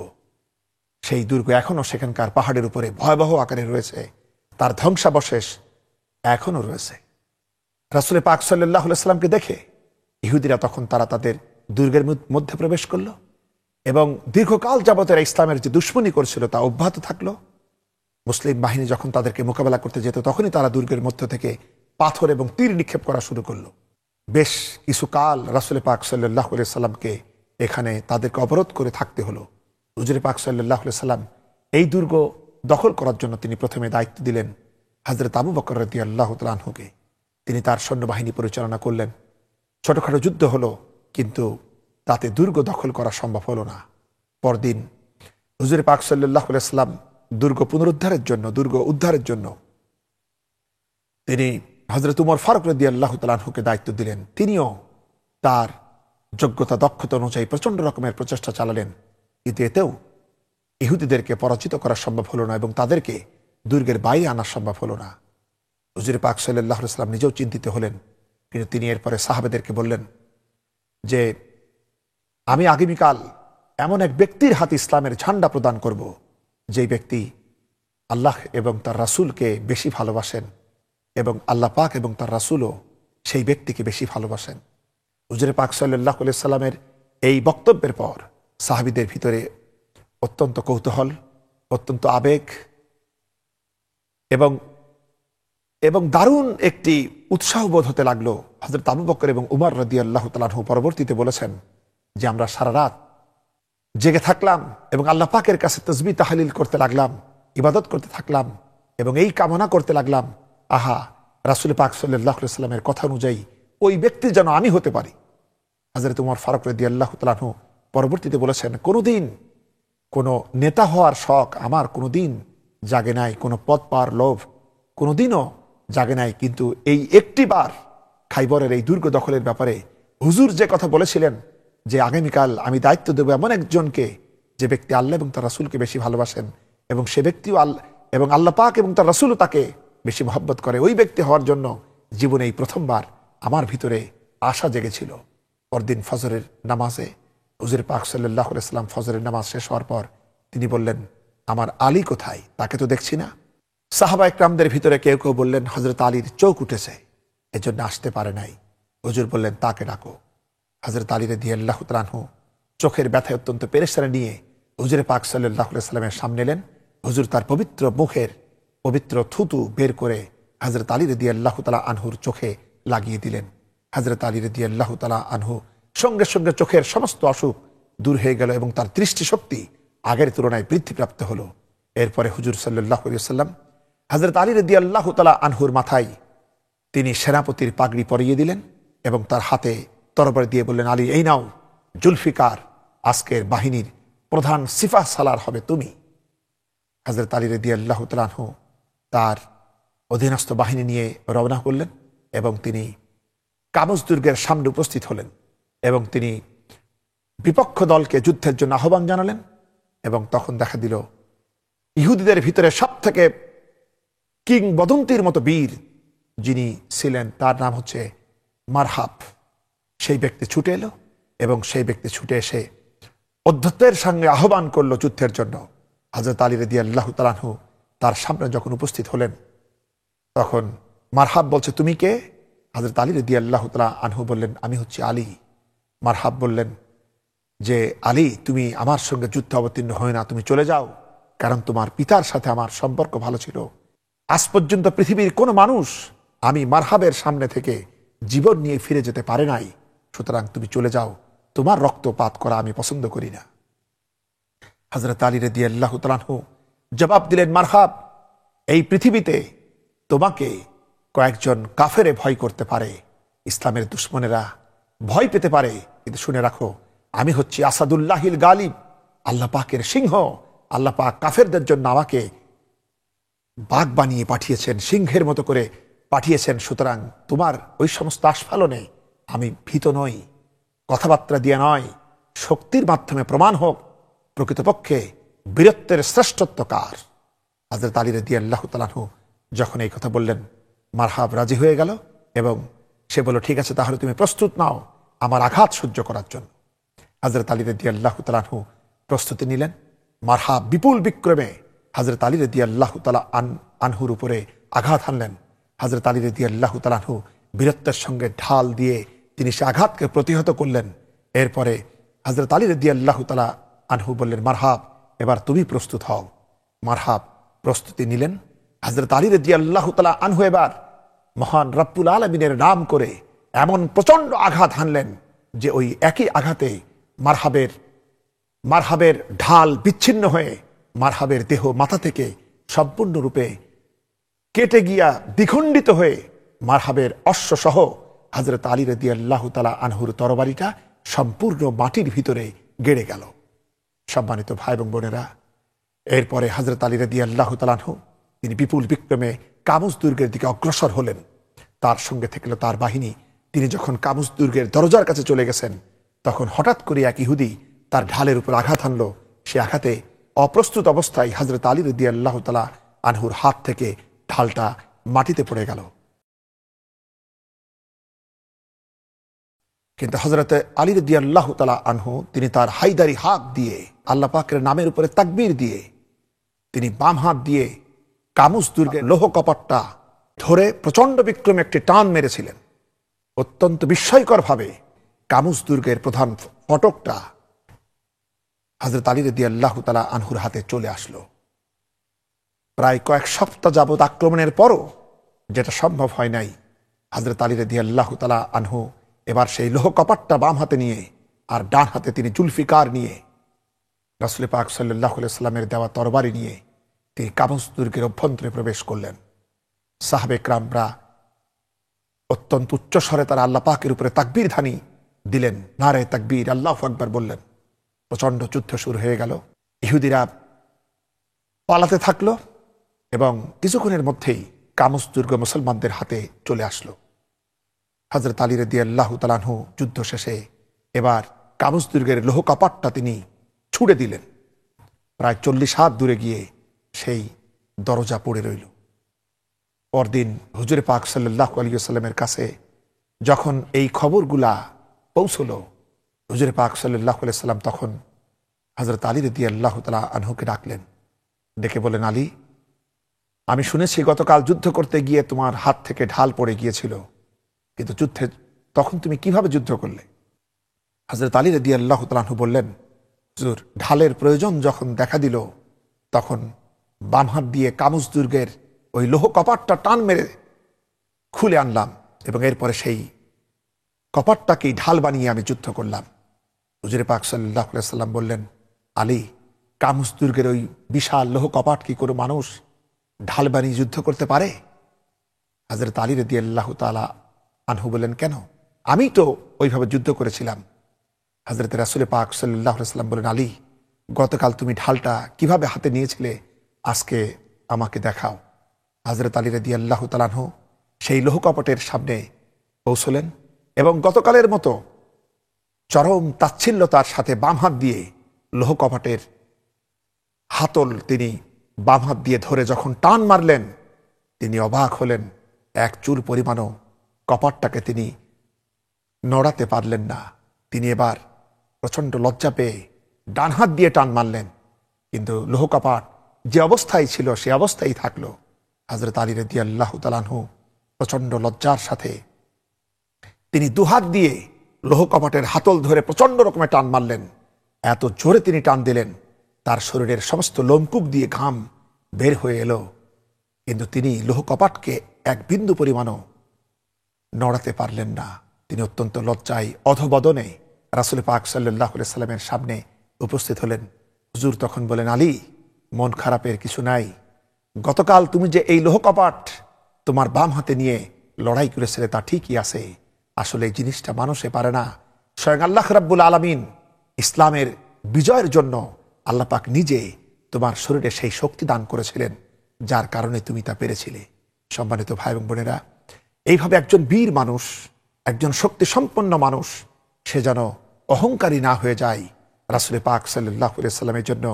সেই দুর্গ এখনো সেখানকার পাহাড়ের উপরে ভয়াবহ আকারে রয়েছে, তার ধ্বংসাবশেষ এখনো রয়েছে। রাসূল পাক সাল্লাল্লাহু আলাইহি সাল্লামকে দেখে ইহুদিরা তখন তাদের দুর্গের মধ্যে প্রবেশ করলো এবং দীর্ঘকাল যাবতের ইসলামের যে দুশ্মনী করছিল তা অব্যাহত থাকলো। মুসলিম বাহিনী যখন তাদেরকে মোকাবেলা করতে যেত তখনই তারা দুর্গের মধ্য থেকে পাথর এবং তীর নিক্ষেপ করা শুরু করলো। বেশ কিছু কাল রাসূল পাক সাল্লাল্লাহু আলাইহি সাল্লামকে এখানে তাদেরকে অবরোধ করে থাকতে হলো। হুজুর পাক সাল্লাল্লাহু আলাইহি সাল্লাম এই দুর্গ দখল করার জন্য তিনি প্রথমে দায়িত্ব দিলেন হযরত আবু বকর রাদিয়াল্লাহু তাআলা আনহুকে। তিনি তার সৈন্যবাহিনী পরিচালনা করলেন। ছোটখাটো যুদ্ধ হলো, কিন্তু তাতে দুর্গ দখল করা সম্ভব হলো না। পরদিন হুজুর পাক সাল্লাল্লাহু আলাইহি সাল্লাম দুর্গ উদ্ধারের জন্য তিনি হযরত উমর ফারুক রাদিয়াল্লাহু তাআলা আনহুকে দায়িত্ব দিলেন। তিনিও তার যোগ্যতা দক্ষতা অনুযায়ী প্রচন্ড রকমের প্রচেষ্টা চালালেন, কিন্তু এতেও ইহুদিদেরকে পরাজিত করা সম্ভব হলো না এবং তাদেরকে দুর্গের বাইরে আনা সম্ভব হলো না। হুজুর পাক সাল্লাল্লাহু আলাইহি সাল্লাম নিজেও চিন্তিত হলেন, কিন্তু তিনি এরপরে সাহাবাদেরকে বললেন যে আমি আগামীকাল এমন এক ব্যক্তির হাতে ইসলামের ঝান্ডা প্রদান করব, যেই ব্যক্তি আল্লাহ এবং তার রাসূলকে বেশি ভালোবাসেন এবং আল্লাহ পাক এবং তার রাসূলও সেই ব্যক্তিকে বেশি ভালোবাসেন। হুজুর পাক সাল্লাল্লাহু আলাইহি সাল্লামের এই বক্তব্যের পর সাহাবীদের ভিতরে অত্যন্ত কৌতূহল, অত্যন্ত আবেগ এবং দারুণ একটি উৎসাহ বোধ হতে লাগলো। হযরত আবু বকর এবং উমর রাদিয়াল্লাহু তাআলা আনহু পরবর্তীতে বলেছেন যে আমরা সারা রাত জেগে থাকলাম এবং আল্লাহ পাকের কাছে তাসবিহ তাহলিল করতে লাগলাম, ইবাদত করতে থাকলাম এবং এই কামনা করতে লাগলাম, আহা রাসূল পাক সাল্লাল্লাহু আলাইহি সাল্লামের কথা অনুযায়ী ওই ব্যক্তি যেন আমি হতে পারি। হযরত উমর ফারুক রাদিয়াল্লাহু তাআলা আনহু পরবর্তীতে বলেছেন, কোনোদিন কোনো নেতা হওয়ার শখ আমার কোনোদিন জাগে নাই, কোনো পদ পাওয়ার লোভ কোনোদিনও জাগে নাই, কিন্তু এই একটিবার খাইবরের এই দুর্গ দখলের ব্যাপারে হুজুর যে কথা বলেছিলেন যে আগামীকাল আমি দায়িত্ব দেব এমন একজনকে যে ব্যক্তি আল্লাহ এবং তার রাসূলকে বেশি ভালোবাসেন এবং সে ব্যক্তিও এবং আল্লাহ পাক এবং তার রাসূলও তাকে বেশি মহব্বত করে, ওই ব্যক্তি হওয়ার জন্য জীবনে এই প্রথমবার আমার ভিতরে আশা জেগেছিল। পরদিন ফজরের নামাজে হুজুর পাক সাল্লাল্লাহু আলাইহি সাল্লাম ফজরের নামাজ শেষ হওয়ার পর তিনি বললেন, আমার আলী কোথায়? তাকে তো দেখছি না। সাহাবা ইকরামদের ভিতরে কেউ কেউ বললেন, হযরত আলীর চোখ উঠেছে, এজন্য আসতে পারে নাই। হুজুর বললেন, তাকে ডাকো। হযরত আলী রাদিয়াল্লাহু তাআলা আনহু চোখের ব্যথায় অত্যন্ত পেরেশানি নিয়ে হুজুর পাক সাল্লাল্লাহু আলাইহি সাল্লামের সামনে এলেন। হুজুর তার পবিত্র মুখের পবিত্র থুতু বের করে হযরত আলী রাদিয়াল্লাহু তাআলা আনহুর চোখে লাগিয়ে দিলেন। হযরত আলী রাদিয়াল্লাহু তাআলা আনহু সঙ্গে সঙ্গে চোখের সমস্ত অসুখ দূর হয়ে গেল এবং তার দৃষ্টিশক্তি আগের তুলনায় বৃদ্ধিপ্রাপ্ত হলো। এরপরে হুজুর সাল্লাল্লাহু আলাইহি ওয়াসাল্লাম হযরত আলী রাদিয়াল্লাহু তাআলা আনহুর মাথায় তিনি সেনাপতির পাগড়ি পরিয়ে দিলেন এবং তার হাতে তরবারি দিয়ে বললেন, আলী এই নাও জুলফিকার, আজকের বাহিনীর প্রধান সিফাহ সালার হবে তুমি। হযরত আলী রাদিয়াল্লাহু তাআলা আনহু তার অধীনস্থ বাহিনী নিয়ে রওনা করলেন এবং তিনি কামুস দুর্গের সামনে উপস্থিত হলেন এবং তিনি বিপক্ষ দলকে যুদ্ধের জন্য আহ্বান জানালেন। এবং তখন দেখা দিল ইহুদিদের ভিতরে সব থেকে কিংবদন্তির মতো বীর যিনি ছিলেন তার নাম হচ্ছে মারহাব, সেই ব্যক্তি ছুটে এলো এবং সেই ব্যক্তি ছুটে এসে অধ্যত্বের সঙ্গে আহ্বান করলো যুদ্ধের জন্য। হযরত আলী রাদিয়াল্লাহু তাআলা আনহু তার সামনে যখন উপস্থিত হলেন তখন মারহাব বলছে, তুমি কে? হযরত আলী রাদিয়াল্লাহু তাআলা আনহু বললেন, আমি হচ্ছি আলী। মারহাব বললেন যে, আলী, তুমি আমার সঙ্গে যুদ্ধে অবতীর্ণ হয় না, তুমি চলে যাও, কারণ তোমার পিতার সাথে আমার সম্পর্ক ভালো ছিল। আজ পর্যন্ত পৃথিবীর কোনো মানুষ আমি মারহাবের সামনে থেকে জীবন নিয়ে ফিরে যেতে পারে নাই, সুতরাং তুমি চলে যাও, তোমার রক্তপাত করা আমি পছন্দ করি না। হযরত আলী রাদিয়াল্লাহু তাআলা আনহু জবাব দিলেন, মারহাব, এই পৃথিবীতে তোমাকে কয়েকজন কাফেরে ভয় করতে পারে, ইসলামের দুশ্মনেরা ভয় পেতে পারে, কিন্তু শুনে রাখো, আমি হচ্ছি আসাদুল্লাহিল গালিব, আল্লাহ পাকের সিংহ। আল্লাহ পাক কাফেরদের জন্য আমাকে বাঘ বানিয়ে পাঠিয়েছেন, সিংহের মতো করে পাঠিয়েছেন, সুতরাং তোমার ওই সমস্ত আস্ফালনে আমি ভীত নই। কথাবার্তা দিয়ে নয়, শক্তির মাধ্যমে প্রমাণ হোক প্রকৃতপক্ষে বীরত্বের শ্রেষ্ঠত্ব কার। হযরত আলী রাদিয়াল্লাহু তাআলা আনহু যখন এই কথা বললেন, মারহাব রাজি হয়ে গেল এবং সে বলল, ঠিক আছে, তাহলে তুমি প্রস্তুত নাও আমার আঘাত সহ্য করার জন্য। হযরত আলী রাদিয়াল্লাহু তাআলা আনহু প্রস্তুতি নিলেন। মারহাব বিপুল বিক্রমে হযরত আলী রাদিয়াল্লাহু তাআলা আনহুর উপরে আঘাত হানলেন। হযরত আলী রাদিয়াল্লাহু তাআলা আনহু বীরত্বের সঙ্গে ঢাল দিয়ে তিনি সে আঘাতকে প্রতিহত করলেন। এরপরে হযরত আলী রাদিয়াল্লাহু তাআলা আনহু বললেন, মারহাব, এবার তুমি প্রস্তুত হও। মারহাব প্রস্তুতি নিলেন। হযরত আলী রাদিয়াল্লাহু তাআলা আনহু এবার মহান রব্বুল আলামিনের নাম করে এমন প্রচন্ড আঘাত হানলেন যে ওই একই আঘাতে মারহাবের ঢাল বিচ্ছিন্ন হয়ে মারহাবের দেহ মাথা থেকে সম্পূর্ণরূপে কেটে গিয়া দ্বিখণ্ডিত হয়ে মারহাবের অশ্বসহ হযরত আলী রাদিয়াল্লাহু তাআলা আনহুর তরবারিটা সম্পূর্ণ মাটির ভিতরে গেড়ে গেল। সম্মানিত ভাই এবং বোনেরা, এরপরে হযরত আলী রাদিয়াল্লাহু তাআলা আনহু তিনি বিপুল বিক্রমে কামুজ দুর্গের দিকে অগ্রসর হলেন। তার সঙ্গে থাকল তার বাহিনী। তিনি যখন কামুজ দুর্গের দরজার কাছে চলে গেছেন, তখন হঠাৎ করে এক ইহুদি তার ঢালের উপর আঘাত হানল। সে আঘাতে অপ্রস্তুত অবস্থায় হযরত আলী রাদিয়াল্লাহু তাআলা আনহুর হাত থেকে ঢালটা মাটিতে পড়ে গেল। কিন্তু হযরত আলী রাদিয়াল্লাহু তাআলা আনহু তিনি তার হায়দারি হাত দিয়ে আল্লাহ পাকের নামের উপরে তাকবীর দিয়ে তিনি বাম হাত দিয়ে কামুজ দুর্গের লৌহ কপাটটা ধরে প্রচন্ড বিক্রমে একটি টান মেরেছিলেন। অত্যন্ত বিস্ময়কর ভাবে কামুজ দুর্গের প্রধান ফটকটা হযরত আলী রাদিয়াল্লাহু তাআলা আনহুর হাতে চলে আসলো। প্রায় কয়েক সপ্তাহ যাবৎ আক্রমণের পরও যেটা সম্ভব হয় নাই, হযরত আলী রাদিয়াল্লাহু তাআলা আনহু এবার সেই লৌহ কপাটটা বাম হাতে নিয়ে আর ডান হাতে তিনি জুলফিকার নিয়ে রাসূল পাক সাল্লাল্লাহু আলাইহি সাল্লামের দেওয়া তরবারি নিয়ে তিনি কামুজ দুর্গের অভ্যন্তরে প্রবেশ করলেন। সাহাবে কিরামরা অত্যন্ত উচ্চ স্বরে তারা আল্লাহ পাকের উপরে তাকবীর ধ্বনি দিলেন, নারে তাকবীর, আল্লাহু আকবার বললেন। প্রচন্ড যুদ্ধ শুরু হয়ে গেল। ইহুদিরা পালাতে থাকলো এবং কিছুক্ষণের মধ্যেই কামুজ দুর্গ মুসলমানদের হাতে চলে আসলো। হযরত আলী রাদিয়াল্লাহু তাআলা আনহু যুদ্ধ শেষে এবার কামুজ দুর্গের লৌহ কপাটটা তিনি ছুঁড়ে দিলেন। প্রায় 40 হাত দূরে গিয়ে সেই দরজা পড়ে রইল। পরদিন হুজুরে পাক সাল্লাল্লাহু আলাইহি ওয়াসাল্লামের কাছে যখন এই খবরগুলা পৌঁছলো, হুজুরে পাক সাল্লাল্লাহু আলাইহি ওয়াসাল্লাম তখন হযরত আলী রাদিয়াল্লাহু তাআলা আনহুকে ডাকলেন। ডেকে বলেন, আলী, আমি শুনেছি গতকাল যুদ্ধ করতে গিয়ে তোমার হাত থেকে ঢাল পড়ে গিয়েছিল, কিন্তু যুদ্ধে তখন তুমি কিভাবে যুদ্ধ করলে? হযরত আলী রাদিয়াল্লাহু তাআলা আনহু বললেন, হুজুর, ঢালের প্রয়োজন যখন দেখা দিল, তখন বাম হাত দিয়ে কামুজ দুর্গের ওই লৌহ কপাটটা টান মেরে খুলে আনলাম এবং এরপরে সেই কপাটটাকেই ঢাল বানিয়ে আমি যুদ্ধ করলাম। হুজুরে পাক সাল্লাল্লাহু আলাইহি ওয়াসাল্লাম বললেন, আলী, কামুজ দুর্গের ওই বিশাল লৌহ কপাট কি কোনো মানুষ ঢাল বানিয়ে যুদ্ধ করতে পারে? হযরত আলী রাদিয়াল্লাহু তাআলা আনহু বললেন, কেন? আমি তো ওইভাবে যুদ্ধ করেছিলাম। হযরত রাসূল পাক সাল্লাল্লাহু আলাইহি ওয়াসাল্লাম বলেন, আলী, গতকাল তুমি ঢালটা কিভাবে হাতে নিয়েছিলে আজকে আমাকে দেখাও। হযরত আলী রাদিয়াল্লাহু তাআলা আনহু সেই লৌহ কপাটের সামনে পৌঁছলেন এবং গতকালের মতো চরম তাচ্ছিল্যতার সাথে বাম হাত দিয়ে লৌহ কপাটের হাতল তিনি বাম হাত দিয়ে ধরে যখন টান মারলেন, তিনি অবাক হলেন। এক চুল পরিমাণও কপাটটাকে তিনি নড়াতে পারলেন না। তিনি এবার প্রচন্ড লজ্জা পেয়ে ডান হাত দিয়ে টান মারলেন, কিন্তু লৌহ কপাট যে অবস্থায় ছিল সে অবস্থায় থাকলো। হযরত আলী রাদিয়াল্লাহু তাআলা আনহু প্রচন্ড লজ্জার সাথে তিনি দুহাত দিয়ে লোহ কপাটের হাতল ধরে প্রচন্ড রকমের টান মারলেন। এত জোরে তিনি টান দিলেন, তার শরীরের সমস্ত লোমকূপ দিয়ে ঘাম বের হয়ে এলো, কিন্তু তিনি লোহ কপাটকে এক বিন্দু পরিমাণও নড়াতে পারলেন না। তিনি অত্যন্ত লজ্জায় অধবদনে রাসূল পাক সাল্লাল্লাহু আলাইহি সাল্লামের সামনে উপস্থিত হলেন। হুজুর তখন বলেন, আলী, মন খারাপের কিছু নাই। গতকাল তুমি যে এই লোহ কপাট তোমার বাম হাতে নিয়ে লড়াই করেছিলে তা ঠিকই আছে, আসলে এই জিনিসটা মানুষে পারে না। স্বয়ং আল্লাহ রাব্বুল আলামিন ইসলামের বিজয়ের জন্য আল্লাহ পাক নিজে তোমার শরীরে সেই শক্তি দান করেছিলেন, যার কারণে তুমি তা পেরেছিলে। সম্মানিত ভাই এবং বোনেরা, এইভাবে একজন বীর মানুষ, একজন শক্তি সম্পন্ন মানুষ, সে যেন অহংকারী না হয়ে যায়। রাসূল পাক সাল্লাল্লাহু আলাইহি সাল্লামের জন্য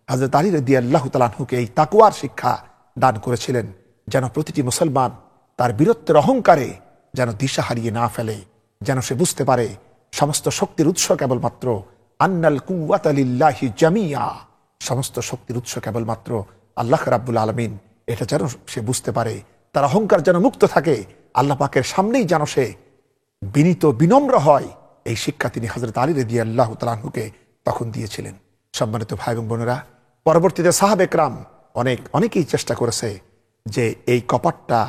হযরত আলী রাদিয়াল্লাহু তাআলা আনহুকে এই তাকওয়ার শিক্ষা দান করেছিলেন, যেন প্রতিটি মুসলমান তার বীরত্বের অহংকারে যেন দিশা হারিয়ে না ফেলে, যেন সে বুঝতে পারে সমস্ত শক্তির উৎস কেবলমাত্র আন্নাল কুওয়াতা লিল্লাহি জামিয়া, সমস্ত শক্তির উৎস কেবলমাত্র আল্লাহ রাব্বুল আলামিন। এটা যেন সে বুঝতে পারে, তার অহংকার যেন মুক্ত থাকে, আল্লাহ পাকের সামনেই যেন সে বিনীত বিনম্র হয়। এই শিক্ষা তিনি হযরত আলী রাদিয়াল্লাহু তাআলা আনহুকে তখন দিয়েছিলেন। সম্মানিত ভাই এবং বোনেরা, পরবর্তীতে সাহাবে কেরাম অনেকেই চেষ্টা করেছে যে এই কপাটটা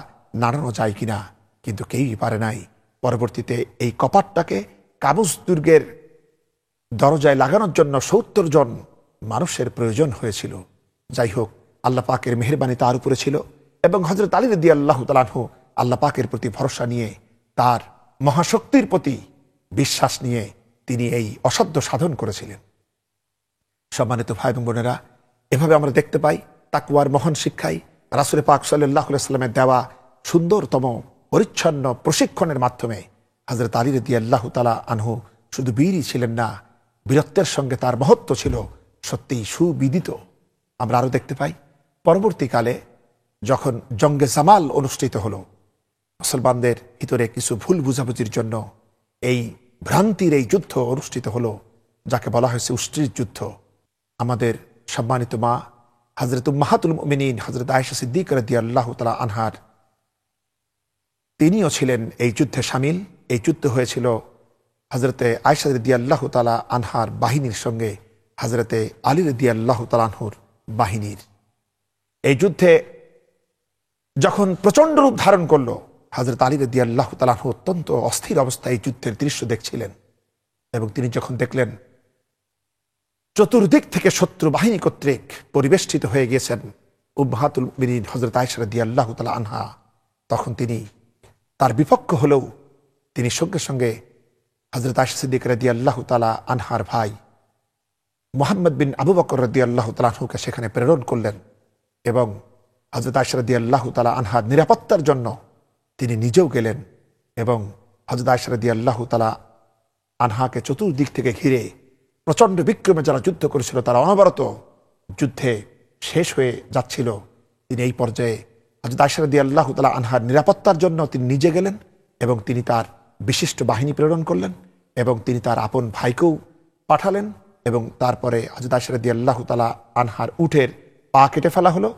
নাড়ানো যায় কিনা, কিন্তু কেউই পারে নাই। পরবর্তীতে এই কপাটটাকে কাবুস দুর্গের দরজায় লাগানোর জন্য ৭০ জন মানুষের প্রয়োজন হয়েছিল। যাই হোক, আল্লাহ পাকের মেহেরবানি তার উপরে ছিল এবং হযরত আলী রাদিয়াল্লাহু তাআলা আনহু আল্লাহ পাকের প্রতি ভরসা নিয়ে, তার মহাশক্তির প্রতি বিশ্বাস নিয়ে তিনি এই অসাধ্য সাধন করেছিলেন। সম্মানিত ভাই এবং বোনেরা, এভাবে আমরা দেখতে পাই তাকওয়ার মহান শিক্ষায় রাসূল পাক সাল্লাল্লাহু আলাইহি সাল্লামের দেওয়া সুন্দরতম পরিচ্ছন্ন প্রশিক্ষণের মাধ্যমে হযরত আলী রাদিয়াল্লাহু তাআলা আনহু শুধু বীরই ছিলেন না, বীরত্বের সঙ্গে তার মহত্ব ছিল সত্যিই সুবিদিত। আমরা আরো দেখতে পাই পরবর্তীকালে যখন জঙ্গে জামাল অনুষ্ঠিত হলো, মুসলমানদের ভিতরে কিছু ভুল বুঝাবুঝির জন্য এই ভ্রান্তির এই যুদ্ধ অনুষ্ঠিত হলো, যাকে বলা হয়েছে উষ্ট্রীর যুদ্ধ। আমাদের সম্মানিত মা হযরত উম্মাহাতুল মুমিনিন হযরত আয়েশা সিদ্দিকা রাদিয়াল্লাহু তাআলা আনহার, তিনিও ছিলেন এই যুদ্ধে শামিল। এই যুদ্ধ হয়েছিল হযরতে আয়েশা রাদিয়াল্লাহু তাআলা আনহার বাহিনীর সঙ্গে হযরতে আলী রাদিয়াল্লাহু তাআলা আনহুর বাহিনীর। এই যুদ্ধে যখন প্রচন্ড রূপ ধারণ করলো, হযরত আলী রাদিয়াল্লাহু তাআলা আনহু অত্যন্ত অস্থির অবস্থায় এই যুদ্ধের দৃশ্য দেখছিলেন এবং তিনি যখন দেখলেন চতুর্দিক থেকে শত্রু বাহিনী কর্তৃক পরিবেষ্টিত হয়ে গিয়েছেন উম্মাহাতুল মুমিনিন হযরত আয়েশা রাদিয়াল্লাহু তাআলা আনহা, তখন তিনি তার বিপক্ষ হলেও তিনি সঙ্গে সঙ্গে হযরত আয়েশা সিদ্দিকা রাদিয়াল্লাহু তাআলা আনহার ভাই মুহাম্মদ বিন আবু বকর রাদিয়াল্লাহু তাআলা আনহুকে সেখানে প্রেরণ করলেন এবং হযরত আয়েশা রাদিয়াল্লাহু তাআলা আনহার নিরাপত্তার জন্য তিনি নিজেও গেলেন এবং হযরত আয়েশা রাদিয়াল্লাহু তাআলা আনহাকে চতুর্দিক থেকে ঘিরে প্রচন্ড বিক্রমে যারা যুদ্ধ করেছিল তারা অনবরত যুদ্ধে শেষ হয়ে যাচ্ছিল। তিনি এই পর্যায়ে হযরত আয়েশা রাদিয়াল্লাহু তাআলা আনহার নিরাপত্তার জন্য তিনি নিজে গেলেন এবং তিনি তার বিশিষ্ট বাহিনী প্রেরণ করলেন এবং তিনি তার আপন ভাইকেও পাঠালেন এবং তারপরে হযরত আয়েশা রাদিয়াল্লাহু তাআলা আনহার উটের পা কেটে ফেলা হলো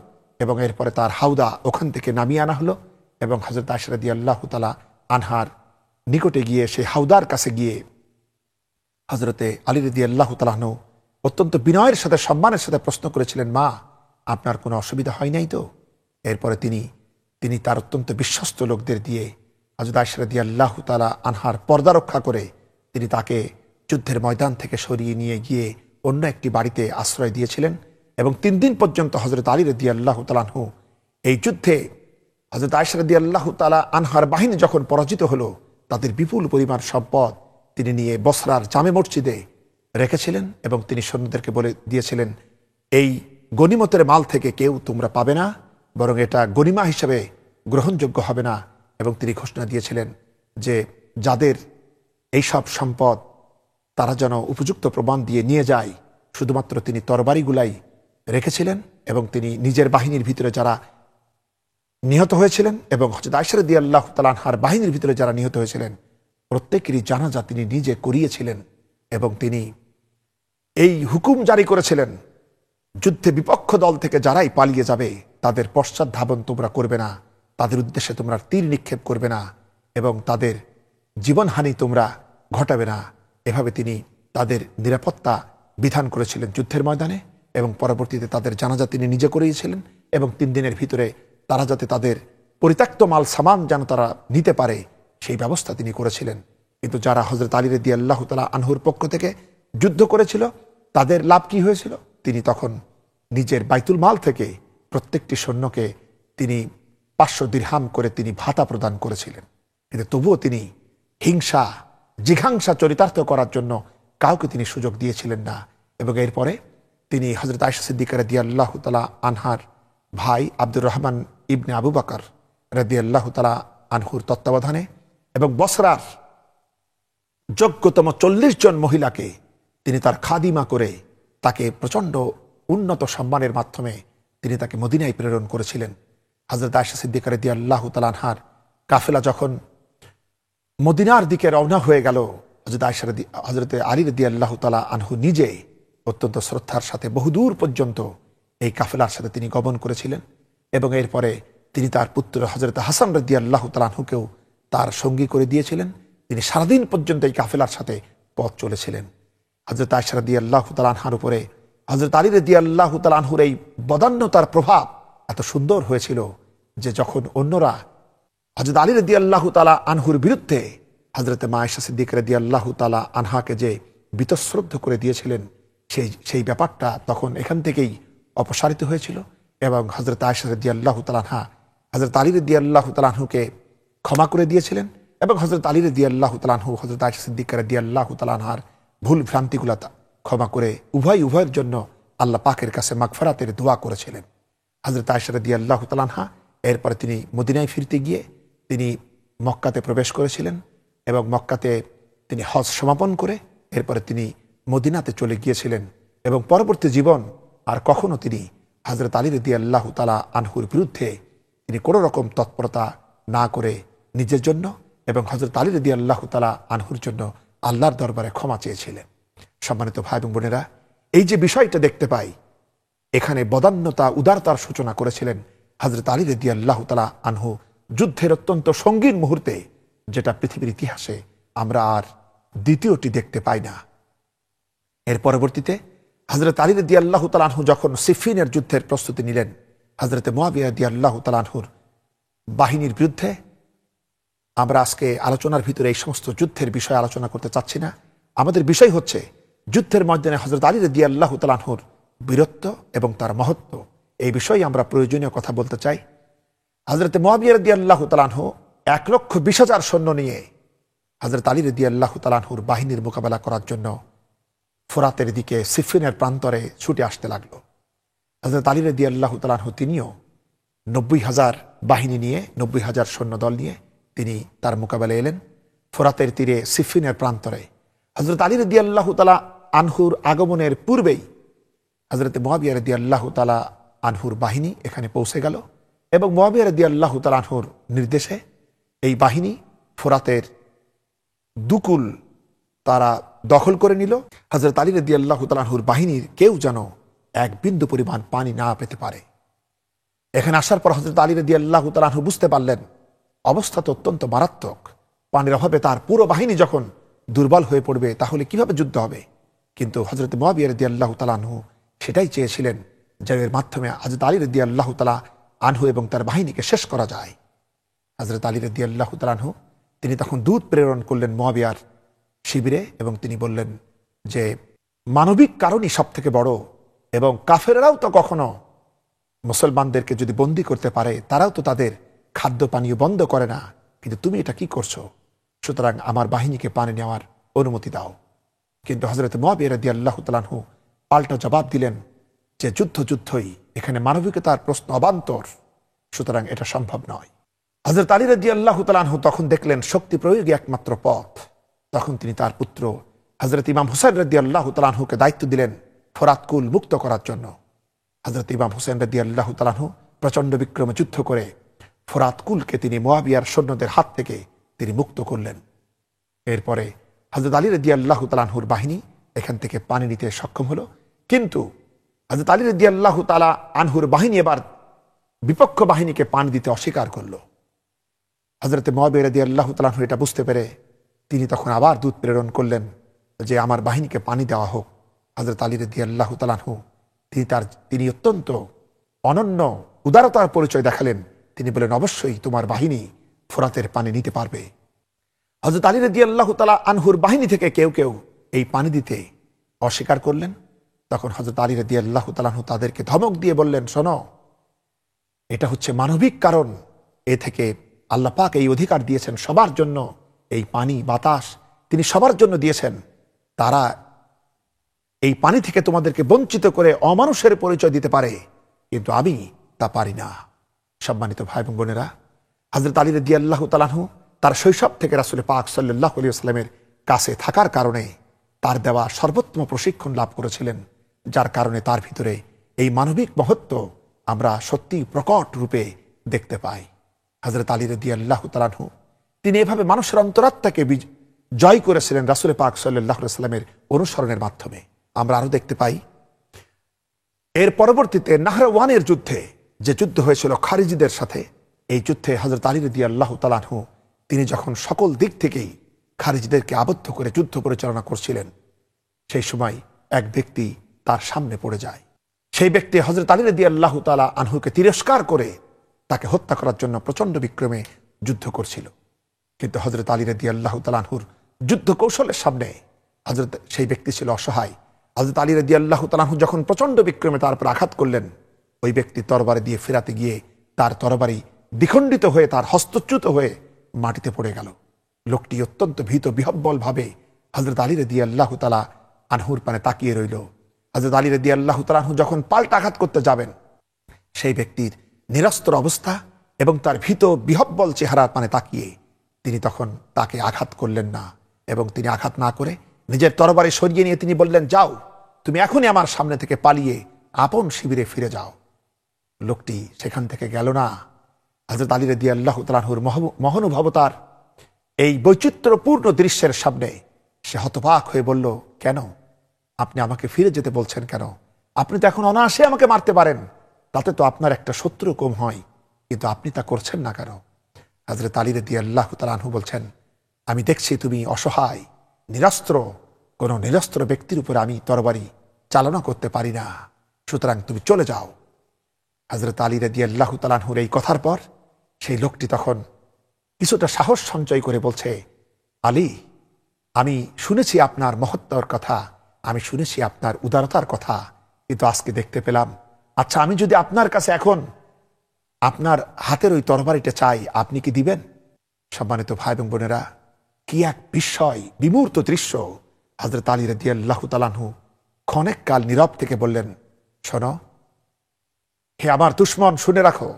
এবং এরপরে তার হাউদা ওখান থেকে নামিয়ে আনা হলো এবং হযরত আয়েশা রাদিয়াল্লাহু তাআলা আনহার নিকটে গিয়ে সেই হাউদার কাছে গিয়ে হযরতে আলী রাদিয়াল্লাহু তাআলা আনহু অত্যন্ত বিনয়ের সাথে সম্মানের সাথে প্রশ্ন করেছিলেন, মা, আপনার কোনো অসুবিধা হয় নাই তো? এরপরে তিনি তার অত্যন্ত বিশ্বস্ত লোকদের দিয়ে হযরত আয়েশা রাদিয়াল্লাহু তাআলা আনহার পর্দা রক্ষা করে তিনি তাকে যুদ্ধের ময়দান থেকে সরিয়ে নিয়ে গিয়ে অন্য একটি বাড়িতে আশ্রয় দিয়েছিলেন এবং 3 দিন পর্যন্ত হযরত আলী রাদিয়াল্লাহু তাআলা আনহু এই যুদ্ধে হযরত আয়েশা রাদিয়াল্লাহু তাআলা আনহার বাহিনী যখন পরাজিত হলো, তাদের বিপুল পরিমাণ সম্পদ তিনি নিয়ে বসরার জামে মসজিদে রেখেছিলেন এবং তিনি সৈন্যদেরকে বলে দিয়েছিলেন, এই গনিমতের মাল থেকে কেউ তোমরা পাবে না, বরং এটা গনিমা হিসেবে গ্রহণযোগ্য হবে না। এবং তিনি ঘোষণা দিয়েছিলেন যে যাদের এই সব সম্পদ তারা যেন উপযুক্ত প্রমাণ দিয়ে নিয়ে যায়। শুধুমাত্র তিনি তরবারিগুলাই রেখেছিলেন এবং তিনি নিজের বাহিনীর ভিতরে যারা নিহত হয়েছিলেন এবং হযরত আয়েশা রাদিয়াল্লাহু তাআলা আনহার বাহিনীর ভিতরে যারা নিহত হয়েছিলেন প্রত্যেকেরই জানাজা তিনি নিজে করিয়েছিলেন এবং তিনি এই হুকুম জারি করেছিলেন, যুদ্ধে বিপক্ষ দল থেকে যারাই পালিয়ে যাবে তাদের পশ্চাৎ ধাবন তোমরা করবে না, তাদের উদ্দেশ্যে তোমরা তীর নিক্ষেপ করবে না এবং তাদের জীবনহানি তোমরা ঘটাবে না। এভাবে তিনি তাদের নিরাপত্তা বিধান করেছিলেন যুদ্ধের ময়দানে এবং পরবর্তীতে তাদের জানাজা তিনি নিজে করিয়েছিলেন এবং 3 দিনের ভিতরে তারা যাতে তাদের পরিত্যক্ত মাল সামান যেন তারা নিতে পারে সেই ব্যবস্থা তিনি করেছিলেন। কিন্তু যারা হযরত আলী রাদিয়াল্লাহু তাআলা আনহুর পক্ষ থেকে যুদ্ধ করেছিল তাদের লাভ কি হয়েছিল? তিনি তখন নিজের বাইতুল মাল থেকে প্রত্যেকটি সৈন্যকে তিনি 500 দিরহাম করে তিনি ভাতা প্রদান করেছিলেন। কিন্তু তবুও তিনি হিংসা জিঘাংসা চরিতার্থ করার জন্য কাউকে তিনি সুযোগ দিয়েছিলেন না। এবং এরপরে তিনি হযরত আয়েশা সিদ্দিকা রাদিয়াল্লাহু তাআলা আনহার ভাই আব্দুর রহমান ইবনে আবু বকর রাদিয়াল্লাহু তাআলা আনহুর তত্ত্বাবধানে এবং বসরার যোগ্যতম 40 জন মহিলাকে তিনি তার খাদিমা করে তাকে প্রচণ্ড উন্নত সম্মানের মাধ্যমে তিনি তাকে মদিনায় প্রেরণ করেছিলেন। হযরত আয়েশা সিদ্দিকা রাদিয়াল্লাহু তাআলা আনহার কাফেলা যখন মদিনার দিকে রওনা হয়ে গেল, হযরত আলী রাদিয়াল্লাহু তাআলা আনহু নিজে অত্যন্ত শ্রদ্ধার সাথে বহুদূর পর্যন্ত এই কাফেলার সাথে তিনি গমন করেছিলেন এবং এরপরে তিনি তার পুত্র হযরত হাসান রাদিয়াল্লাহু তাআলা আনহুকেও তার সঙ্গী করে দিয়েছিলেন। তিনি সারাদিন পর্যন্ত এই কাফেলার সাথে পথ চলেছিলেন। হযরত আয়েশা রাদিয়াল্লাহু তাআলা আনহার উপরে হযরত আলী রাদিয়াল্লাহু তাআলা আনহুর এই বদান্যতার প্রভাব এত সুন্দর হয়েছিল যে যখন অন্যরা হযরত আলী রাদিয়াল্লাহু তাআলা আনহুর বিরুদ্ধে হযরত মা আয়েশা সিদ্দিকা রাদিয়াল্লাহু তাআলা আনহাকে যে বীতশ্রদ্ধ করে দিয়েছিলেন সেই ব্যাপারটা তখন এখান থেকেই অপসারিত হয়েছিল এবং হযরত আয়েশা রাদিয়াল্লাহু তাআলা আনহা হযরত আলী রাদিয়াল্লাহু তাআলা আনহুকে ক্ষমা করে দিয়েছিলেন এবং হযরত আলী রাদিয়াল্লাহু তাআলা আনহু হযরত আয়েশা সিদ্দিকা রাদিয়াল্লাহু তাআলা আনহার ভুল ভ্রান্তিগুলো ক্ষমা করে উভয়ের জন্য আল্লাহ পাকের কাছে মাগফিরাতের দোয়া করেছিলেন। হযরত আয়েশা রাদিয়াল্লাহু তাআলা আনহা এরপরে তিনি মদিনায় ফিরতে গিয়ে তিনি মক্কাতে প্রবেশ করেছিলেন এবং মক্কাতে তিনি হজ সমাপন করে এরপরে তিনি মদিনাতে চলে গিয়েছিলেন এবং পরবর্তী জীবন আর কখনো তিনি হযরত আলী রাদিয়াল্লাহু তাআলা আনহুর বিরুদ্ধে তিনি কোনো রকম তৎপরতা না করে নিজের জন্য এবং হযরত আলী রাদিয়াল্লাহু তাআলা আনহুর জন্য আল্লাহর দরবারে ক্ষমা চেয়েছিলেন। সম্মানিত ভাই এবং বোনেরা, এই যে বিষয়টা দেখতে পাই এখানে বদান্যতা উদারতার সূচনা করেছিলেন হযরত আলী রাদিয়াল্লাহু তাআলা আনহু যুদ্ধের অত্যন্ত সঙ্গীন মুহূর্তে, যেটা পৃথিবীর ইতিহাসে আমরা আর দ্বিতীয়টি দেখতে পাই না। এর পরবর্তীতে হযরত আলী রাদিয়াল্লাহু তাআলা আনহু যখন সিফিনের যুদ্ধের প্রস্তুতি নিলেন হযরত মুআবিয়া রাদিয়াল্লাহু তাআলা আনহুর বাহিনীর বিরুদ্ধে, আমরা আজকে আলোচনার ভিতরে এই সমস্ত যুদ্ধের বিষয়ে আলোচনা করতে চাচ্ছি না। আমাদের বিষয় হচ্ছে যুদ্ধের ময়দানে হযরত আলী রাদিয়াল্লাহু তাআলা আনহুর বীরত্ব এবং তার মহত্ব, এই বিষয়ে আমরা প্রয়োজনীয় কথা বলতে চাই। হযরত মুআবিয়া রাদিয়াল্লাহু তাআলা আনহু 1,20,000 সৈন্য নিয়ে হযরত আলী রাদিয়াল্লাহু তাআলা আনহুর বাহিনীর মোকাবেলা করার জন্য ফোরাতের দিকে সিফিনের প্রান্তরে ছুটে আসতে লাগলো। হযরত আলী রাদিয়াল্লাহু তাআলা আনহু তিনিও 90,000 বাহিনী নিয়ে 90,000 সৈন্য দল নিয়ে তিনি তার মোকাবেলায় এলেন ফোরাতের তীরে সিফিনের প্রান্তরে। হযরত আলী রাদিয়াল্লাহু তাআলা আনহুর আগমনের পূর্বেই হযরত মুআবিয়া রাদিয়াল্লাহু তাআলা আনহুর বাহিনী এখানে পৌঁছে গেল এবং মুআবিয়া রাদিয়াল্লাহু তাআলা আনহুর নির্দেশে এই বাহিনী ফোরাতের দুকুল তারা দখল করে নিল। হযরত আলী রাদিয়াল্লাহু তাআলা আনহুর বাহিনীর কেউ যেন এক বিন্দু পরিমাণ পানি না পেতে পারে। এখানে আসার পর হযরত আলী রাদিয়াল্লাহু তাআলা আনহু বুঝতে পারলেন অবস্থা তো অত্যন্ত মারাত্মক, পানির অভাবে তার পুরো বাহিনী যখন দুর্বল হয়ে পড়বে তাহলে কিভাবে যুদ্ধ হবে। কিন্তু হযরত মুআবিয়া রাদিয়াল্লাহু তাআলা আনহু সেটাই চেয়েছিলেন যে এর মাধ্যমে হযরত আলী রাদিয়াল্লাহু তাআলা আনহু এবং তার বাহিনীকে শেষ করা যায়। হযরত আলী রাদিয়াল্লাহু তাআলা আনহু তিনি তখন দূত প্রেরণ করলেন মুআবিয়ার শিবিরে এবং তিনি বললেন যে মানবিক কারণই সব থেকে বড় এবং কাফেররাও তো কখনো মুসলমানদেরকে যদি বন্দী করতে পারে তারাও তো তাদের খাদ্য পানীয় বন্ধ করে না, কিন্তু তুমি এটা কি করছো, সুতরাং আমার বাহিনীকে পানি নেওয়ার অনুমতি দাও। কিন্তু হযরত মুআবিয়া রাদিয়াল্লাহু তাআলা আনহু পাল্টা জবাব দিলেন যে যুদ্ধই, এখানে মানবিকতার প্রশ্ন অবান্তর, সুতরাং এটা সম্ভব নয়। হযরত আলী রাদিয়াল্লাহু তাআলা আনহু তখন দেখলেন শক্তি প্রয়োগই একমাত্র পথ। তখন তিনি তার পুত্র হযরত ইমাম হুসাইন রাদিয়াল্লাহু তাআলা আনহুকে দায়িত্ব দিলেন ফোরাত কুল মুক্ত করার জন্য। হযরত ইমাম হুসাইন রাদিয়াল্লাহু তাআলা আনহু প্রচন্ড বিক্রমে যুদ্ধ করে ফোরাত কুলকে তিনি মুআবিয়ার সৈন্যদের হাত থেকে তিনি মুক্ত করলেন। এরপরে হযরত আলী রাদিয়াল্লাহু তাআলা আনহুর বাহিনী এখান থেকে পানি নিতে সক্ষম হলো, কিন্তু হযরত আলী রাদিয়াল্লাহু তাআলা আনহুর বাহিনী এবার বিপক্ষ বাহিনীকে পানি দিতে অস্বীকার করল। হযরত মুআবিয়া রাদিয়াল্লাহু তাআলা আনহু এটা বুঝতে পেরে তিনি তখন আবার দূত প্রেরণ করলেন যে আমার বাহিনীকে পানি দেওয়া হোক। হযরত আলী রাদিয়াল্লাহু তাআলা আনহু তিনি অত্যন্ত অনন্য উদারতার পরিচয় দেখালেন। তিনি বলেন, অবশ্যই তোমার বাহিনী ফোরাতের পানি নিতে পারবে। হযরত আলী রাদিয়াল্লাহু তাআলা আনহুর বাহিনী থেকে কেউ কেউ এই পানি দিতে অস্বীকার করলেন। তখন হযরত আলী রাদিয়াল্লাহু তাআলা আনহু তাদেরকে ধমক দিয়ে বললেন, শোনো, এটা হচ্ছে মানবিক কারণ। এ থেকে আল্লাহ পাক এই অধিকার দিয়েছেন সবার জন্য, এই পানি বাতাস তিনি সবার জন্য দিয়েছেন। তারা এই পানি থেকে তোমাদেরকে বঞ্চিত করে অমানুষের পরিচয় দিতে পারে, কিন্তু আমি তা পারি না। সম্মানিত ভাই এবং বোনেরা, হযরত আলী রাদিয়াল্লাহু তাআলা আনহু তার শৈশব থেকে রাসূল পাক সাল্লাল্লাহু আলাইহি ওয়াসাল্লামের কাছে থাকার কারণে তার দেওয়া সর্বোত্তম প্রশিক্ষণ লাভ করেছিলেন, যার কারণে তার ভিতরে এই মানবিক মহত্ব আমরা সত্যি প্রকট রূপে দেখতে পাই। হযরত আলী রাদিয়াল্লাহু তাআলা আনহু তিনি এভাবে মানুষের অন্তরাত্মাকে জয় করেছিলেন রাসূল পাক সাল্লাল্লাহু আলাইহি ওয়াসাল্লামের অনুসরণের মাধ্যমে। আমরা আরো দেখতে পাই এর পরবর্তীতে নাহরওয়ানের যুদ্ধে, যে যুদ্ধ হয়েছিল খারিজিদের সাথে, এই যুদ্ধে হযরত আলী রাদিয়াল্লাহু তাআলা আনহু তিনি যখন সকল দিক থেকেই খারিজিদেরকে আবদ্ধ করে যুদ্ধ পরিচালনা করছিলেন, সেই সময় এক ব্যক্তি তার সামনে পড়ে যায়। সেই ব্যক্তি হযরত আলী রাদিয়াল্লাহু তাআলা আনহুকে তিরস্কার করে তাকে হত্যা করার জন্য প্রচন্ড বিক্রমে যুদ্ধ করছিল। কিন্তু হযরত আলী রাদিয়াল্লাহু তাআলা আনহুর যুদ্ধ কৌশলের সামনে সেই ব্যক্তি ছিল অসহায়। হযরত আলী রাদিয়াল্লাহু তাআলা আনহু যখন প্রচন্ড বিক্রমে তার উপর আঘাত করলেন, ওই ব্যক্তি তরবারি দিয়ে ফেরাতে গিয়ে তার তরবারি দ্বিখণ্ডিত হয়ে তার হস্তচ্যুত হয়ে মাটিতে পড়ে গেল। লোকটি অত্যন্ত ভীত বিহ্বল ভাবে হযরত আলী রাদিয়াল্লাহু তাআলা আনহুর পানে তাকিয়ে রইল। হযরত আলী রাদিয়াল্লাহু তাআলা আনহু যখন পাল্টা আঘাত করতে যাবেন, সেই ব্যক্তির নিরস্ত্র অবস্থা এবং তার ভীত বিহ্বল চেহারার পানে তাকিয়ে তিনি তখন তাকে আঘাত করলেন না, এবং তিনি আঘাত না করে নিজের তরবারি সরিয়ে নিয়ে তিনি বললেন, যাও, তুমি এখনই আমার সামনে থেকে পালিয়ে আপন শিবিরে ফিরে যাও। লোকটি সেখান থেকে গেল না। হযরত আলী রাদিয়াল্লাহু তাআলা আনহুর মহানুভবতার এই বৈচিত্র্যপূর্ণ দৃশ্যের সামনে সে হতবাক হয়ে বলল, কেন আপনি আমাকে ফিরে যেতে বলছেন কেন? আপনি তো এখন অনায়াসে আমাকে মারতে পারেন, তাতে তো আপনার একটা শত্রু কম হয়, কিন্তু আপনি তা করছেন না কেন? হযরত আলী রাদিয়াল্লাহু তাআলা আনহু বলছেন, আমি দেখছি তুমি অসহায়, নিরস্ত্র, কোন নিরস্ত্র ব্যক্তির উপর আমি তরবারি চালনা করতে পারি না, সুতরাং তুমি চলে যাও। হযরত আলী রাদিয়াল্লাহু তাআলা আনহুর এই কথার পর সেই লোকটি তখন কিছুটা সাহস সঞ্চয় করে বলছে, আলী, আমি শুনেছি আপনার মহত্বর কথা, আমি শুনেছি আপনার উদারতার কথা, কিন্তু আজকে দেখতে পেলাম, আচ্ছা আমি যদি আপনার কাছে এখন আপনার হাতের ওই তরবারিটা চাই, আপনি কি দিবেন? সম্মানিত ভাই এবং বোনেরা, কি এক বিস্ময় বিমূর্ত দৃশ্য! হযরত আলী রাদিয়াল্লাহু তাআলা আনহু ক্ষণেক কাল নীরব থেকে বললেন, শোনো হে আমার দুশমন, শুনে রাখো,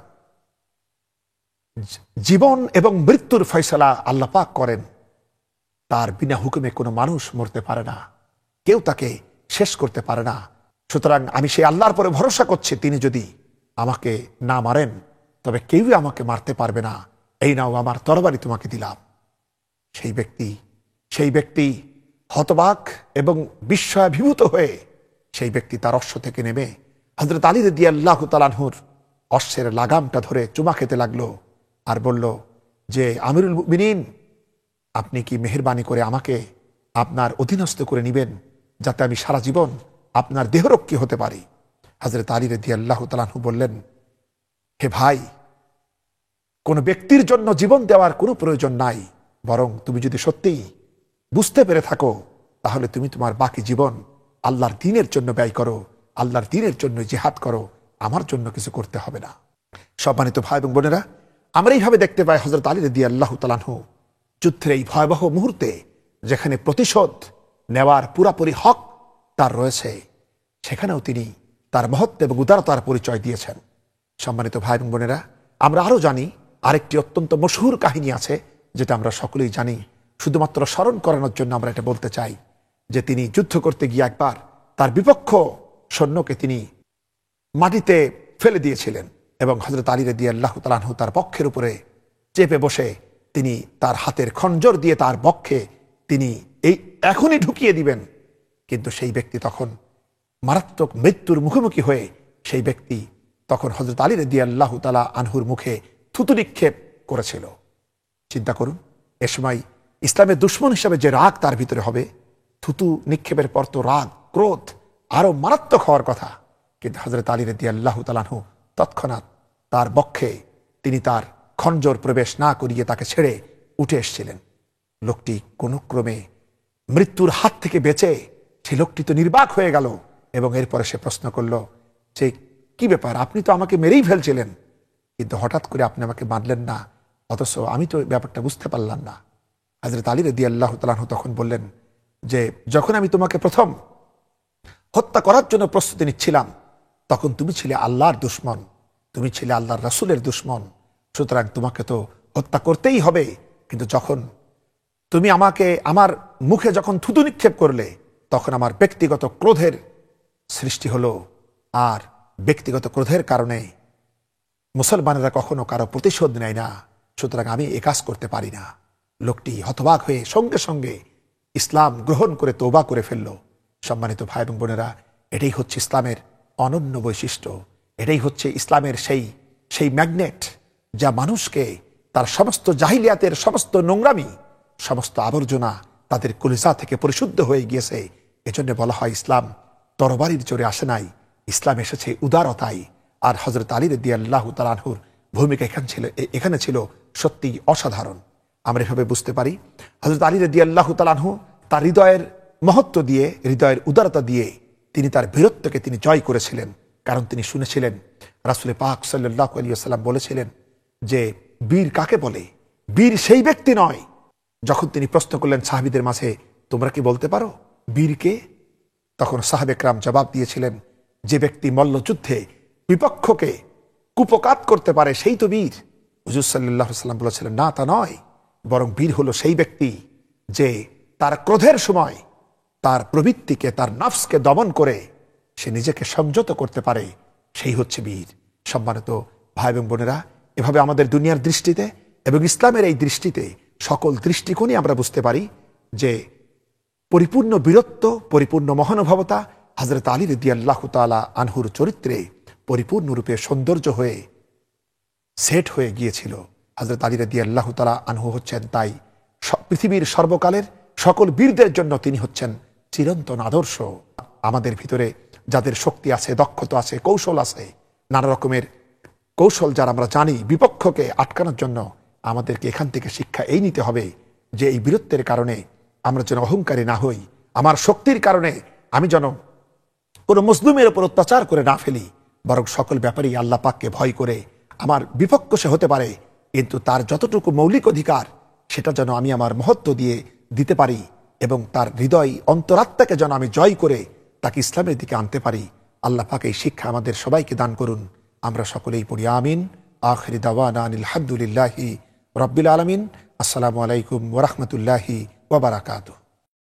জীবন এবং মৃত্যুর ফয়সালা আল্লাহ পাক করেন, তার বিনা হুকুমে কোনো মানুষ মরতে পারে না, কেউ তাকে শেষ করতে পারে না। সুতরাং আমি সেই আল্লাহর পরে ভরসা করছি, তিনি যদি আমাকে না মারেন তবে কেউই আমাকে মারতে পারবে না। এই নাও আমার তরবারি তোমাকে দিলাম। সেই ব্যক্তি হতবাক এবং বিস্ময়াভিভূত হয়ে সেই ব্যক্তি তার অশ্ব থেকে নেমে হযরত আলী রাদিয়াল্লাহু তাআলা আনহুর অশ্বের লাগামটা ধরে চুমা খেতে লাগলো আর বলল যে, আমিরুল মুমিনিন, আপনি কি মেহেরবানি করে আমাকে আপনার অধীনস্থ করে নেবেন, যাতে আমি সারা জীবন আপনার দেহরক্ষী হতে পারি? হযরত আলী রাদিয়াল্লাহু তাআলা আনহু বললেন, হে ভাই, কোন ব্যক্তির জন্য জীবন দেওয়ার কোনো প্রয়োজন নাই, বরং তুমি যদি সত্যিই বুঝতে পেরে থাকো, তাহলে তুমি তোমার বাকি জীবন আল্লাহর দ্বীনের জন্য ব্যয় করো, আল্লাহর দ্বীনের জন্য জিহাদ করো, আমার জন্য কিছু করতে হবে না। সম্মানিত ভাই এবং বোনেরা, আমরা এইভাবে দেখতে পাই হযরত আলী রাদিয়াল্লাহু তাআলা আনহু যুদ্ধের এই ভয়াবহ মুহূর্তে, যেখানে প্রতিশোধ নেওয়ার পুরাপুরি হক তার রয়েছে, সেখানেও তিনি তার মহত্ব এবং উদারতার পরিচয় দিয়েছেন। সম্মানিত ভাই এবং বোনেরা, আমরা আরো জানি আরেকটি অত্যন্ত মশহুর কাহিনী আছে, যেটা আমরা সকলেই জানি। শুধুমাত্র স্মরণ করানোর জন্য আমরা এটা বলতে চাই যে তিনি যুদ্ধ করতে গিয়ে একবার তার বিপক্ষ সৈন্যকে তিনি মাটিতে ফেলে দিয়েছিলেন, এবং হযরত আলী রাদিয়াল্লাহু তাআলা আনহু তার বক্ষের উপরে চেপে বসে তিনি তার হাতের খঞ্জর দিয়ে তার বক্ষে তিনি এখনই ঢুকিয়ে দিবেন, কিন্তু সেই ব্যক্তি তখন মারাত্মক মৃত্যুর মুখোমুখি হয়ে সেই ব্যক্তি তখন হযরত আলী রাদিয়াল্লাহু তাআলা আনহুর মুখে থুতু নিক্ষেপ করেছিল। চিন্তা করুন, এ সময় ইসলামের দুশমন হিসাবে যে রাগ তার ভিতরে হবে, থুতু নিক্ষেপের পর তো রাগ ক্রোধ আরো মারাত্মক হওয়ার কথা। কিন্তু হযরত আলী রাদিয়াল্লাহু তাআলা আনহু তৎক্ষণাৎ তার বক্ষে তিনি তার খঞ্জর প্রবেশ না করিয়ে তাকে ছেড়ে উঠে এসেছিলেন। লোকটি কোনো ক্রমে মৃত্যুর হাত থেকে বেঁচে সেই লোকটি তো নির্বাক হয়ে গেল এবং এরপরে সে প্রশ্ন করল যে কি ব্যাপার, আপনি তো আমাকে মেরেই ফেলছিলেন, কিন্তু হঠাৎ করে আপনি আমাকে মারলেন না, অথচ আমি তো ব্যাপারটা বুঝতে পারলাম না। হযরত আলী রাদিয়াল্লাহু তাআলা আনহু তখন বললেন যে যখন আমি তোমাকে প্রথম হত্যা করার জন্য প্রস্তুতি নিচ্ছিলাম তখন তুমি ছিলে আল্লাহর দুশমন, তুমি ছিলে আল্লাহর রাসূলের দুশমন, সুতরাং তোমাকে তো হত্যা করতেই হবে। কিন্তু যখন তুমি আমাকে আমার মুখে যখন থুতু নিক্ষেপ করলে তখন আমার ব্যক্তিগত ক্রোধের সৃষ্টি হলো, আর ব্যক্তিগত ক্রোধের কারণে মুসলমানেরা কখনো কারো প্রতিশোধ নেয় না, সুতরাং আমি এ কাজ করতে পারি না। লোকটি হতবাক হয়ে সঙ্গে সঙ্গে ইসলাম গ্রহণ করে তওবা করে ফেলল। সম্মানিত ভাই এবং বোনেরা, এটাই হচ্ছে ইসলামের অনন্য বৈশিষ্ট্য, এটাই হচ্ছে ইসলামের সেই ম্যাগনেট যা মানুষকে তার সমস্ত জাহিলিয়াতের সমস্ত নোংরামি সমস্ত আবর্জনা তাদের কলিজা থেকে পরিশুদ্ধ হয়ে গিয়েছে। এজন্য বলা হয় ইসলাম তরবারির জোরে আসে নাই, ইসলাম এসেছে উদারতায়। আর হযরত আলী রাদিয়াল্লাহু তাআলা আনহুর ভূমিকা এখানে ছিল সত্যি অসাধারণ। আমরা এভাবে বুঝতে পারি হযরত আলী রাদিয়াল্লাহু তাআলা আনহু তার হৃদয়ের মহত্ব দিয়ে, হৃদয়ের উদারতা দিয়ে তিনি তার বীরত্বকে তিনি জয় করেছিলেন। কারণ তিনি শুনেছিলেন রাসূল পাক সাল্লাল্লাহু আলাইহি ওয়াসাল্লাম বলেছিলেন যে বীর কাকে বলে, বীর সেই ব্যক্তি নয়। যখন তিনি প্রশ্ন করলেন সাহাবীদের মাঝে, তোমরা কি বলতে পারো বীরকে? তখন সাহাবে کرام জবাব দিয়েছিলেন, যে ব্যক্তি মল্লযুদ্ধে বিপক্ষকে কুপকাত করতে পারে সেই তো বীর। হুজুর সাল্লাল্লাহু আলাইহি ওয়াসাল্লাম বলেছিলেন, না তা নয়, বরং বীর হলো সেই ব্যক্তি যে তার ক্রোধের সময় তার প্রবৃত্তিকে, তার নফসকে দমন করে সে নিজেকে সংযত করতে পারে, সেই হচ্ছে বীর। সম্মানিত ভাই এবং বোনেরা, এভাবে আমাদের দুনিয়ার দৃষ্টিতে এবং ইসলামের এই দৃষ্টিতে সকল দৃষ্টিকোণে আমরা বুঝতে পারি যে পরিপূর্ণ বীরত্ব, পরিপূর্ণ মহানুভবতা হযরত আলী রাদিয়াল্লাহু তাআলা আনহুর চরিত্রে পরিপূর্ণরূপে সৌন্দর্য হয়ে সেট হয়ে গিয়েছিল। হযরত আলী রাদিয়াল্লাহু তাআলা আনহু হচ্ছেন তাই পৃথিবীর সর্বকালের সকল বীরদের জন্য তিনি হচ্ছেন চিরন্তন আদর্শ। আমাদের ভিতরে যাদের শক্তি আছে, দক্ষতা আছে, কৌশল আছে, নানা রকমের কৌশল যারা আমরা জানি বিপক্ষকে আটকানোর জন্য, আমাদেরকে এখান থেকে শিক্ষা এই নিতে হবে যে এই বীরত্বের কারণে আমরা যেন অহংকারী না হই, আমার শক্তির কারণে আমি যেন কোনো মজলুমের উপর অত্যাচার করে না ফেলি, বরং সকল ব্যাপারেই আল্লাহ পাককে ভয় করে আমার বিপক্ষ সে হতে পারে, কিন্তু তার যতটুকু মৌলিক অধিকার সেটা যেন আমি আমার মহত্ব দিয়ে দিতে পারি এবং তার হৃদয় অন্তরাত্মাকে যেন আমি জয় করে তাকে ইসলামের দিকে আনতে পারি। আল্লাহ পাক এই শিক্ষা আমাদের সবাইকে দান করুন। আমরা সকলেই পড়ি আমিন। আখিরি দাওয়ানা আনিল হামদুলিল্লাহি রাব্বিল আলামিন। আসসালামু আলাইকুম ওয়া রাহমাতুল্লাহি ওয়া বারাকাতুহু।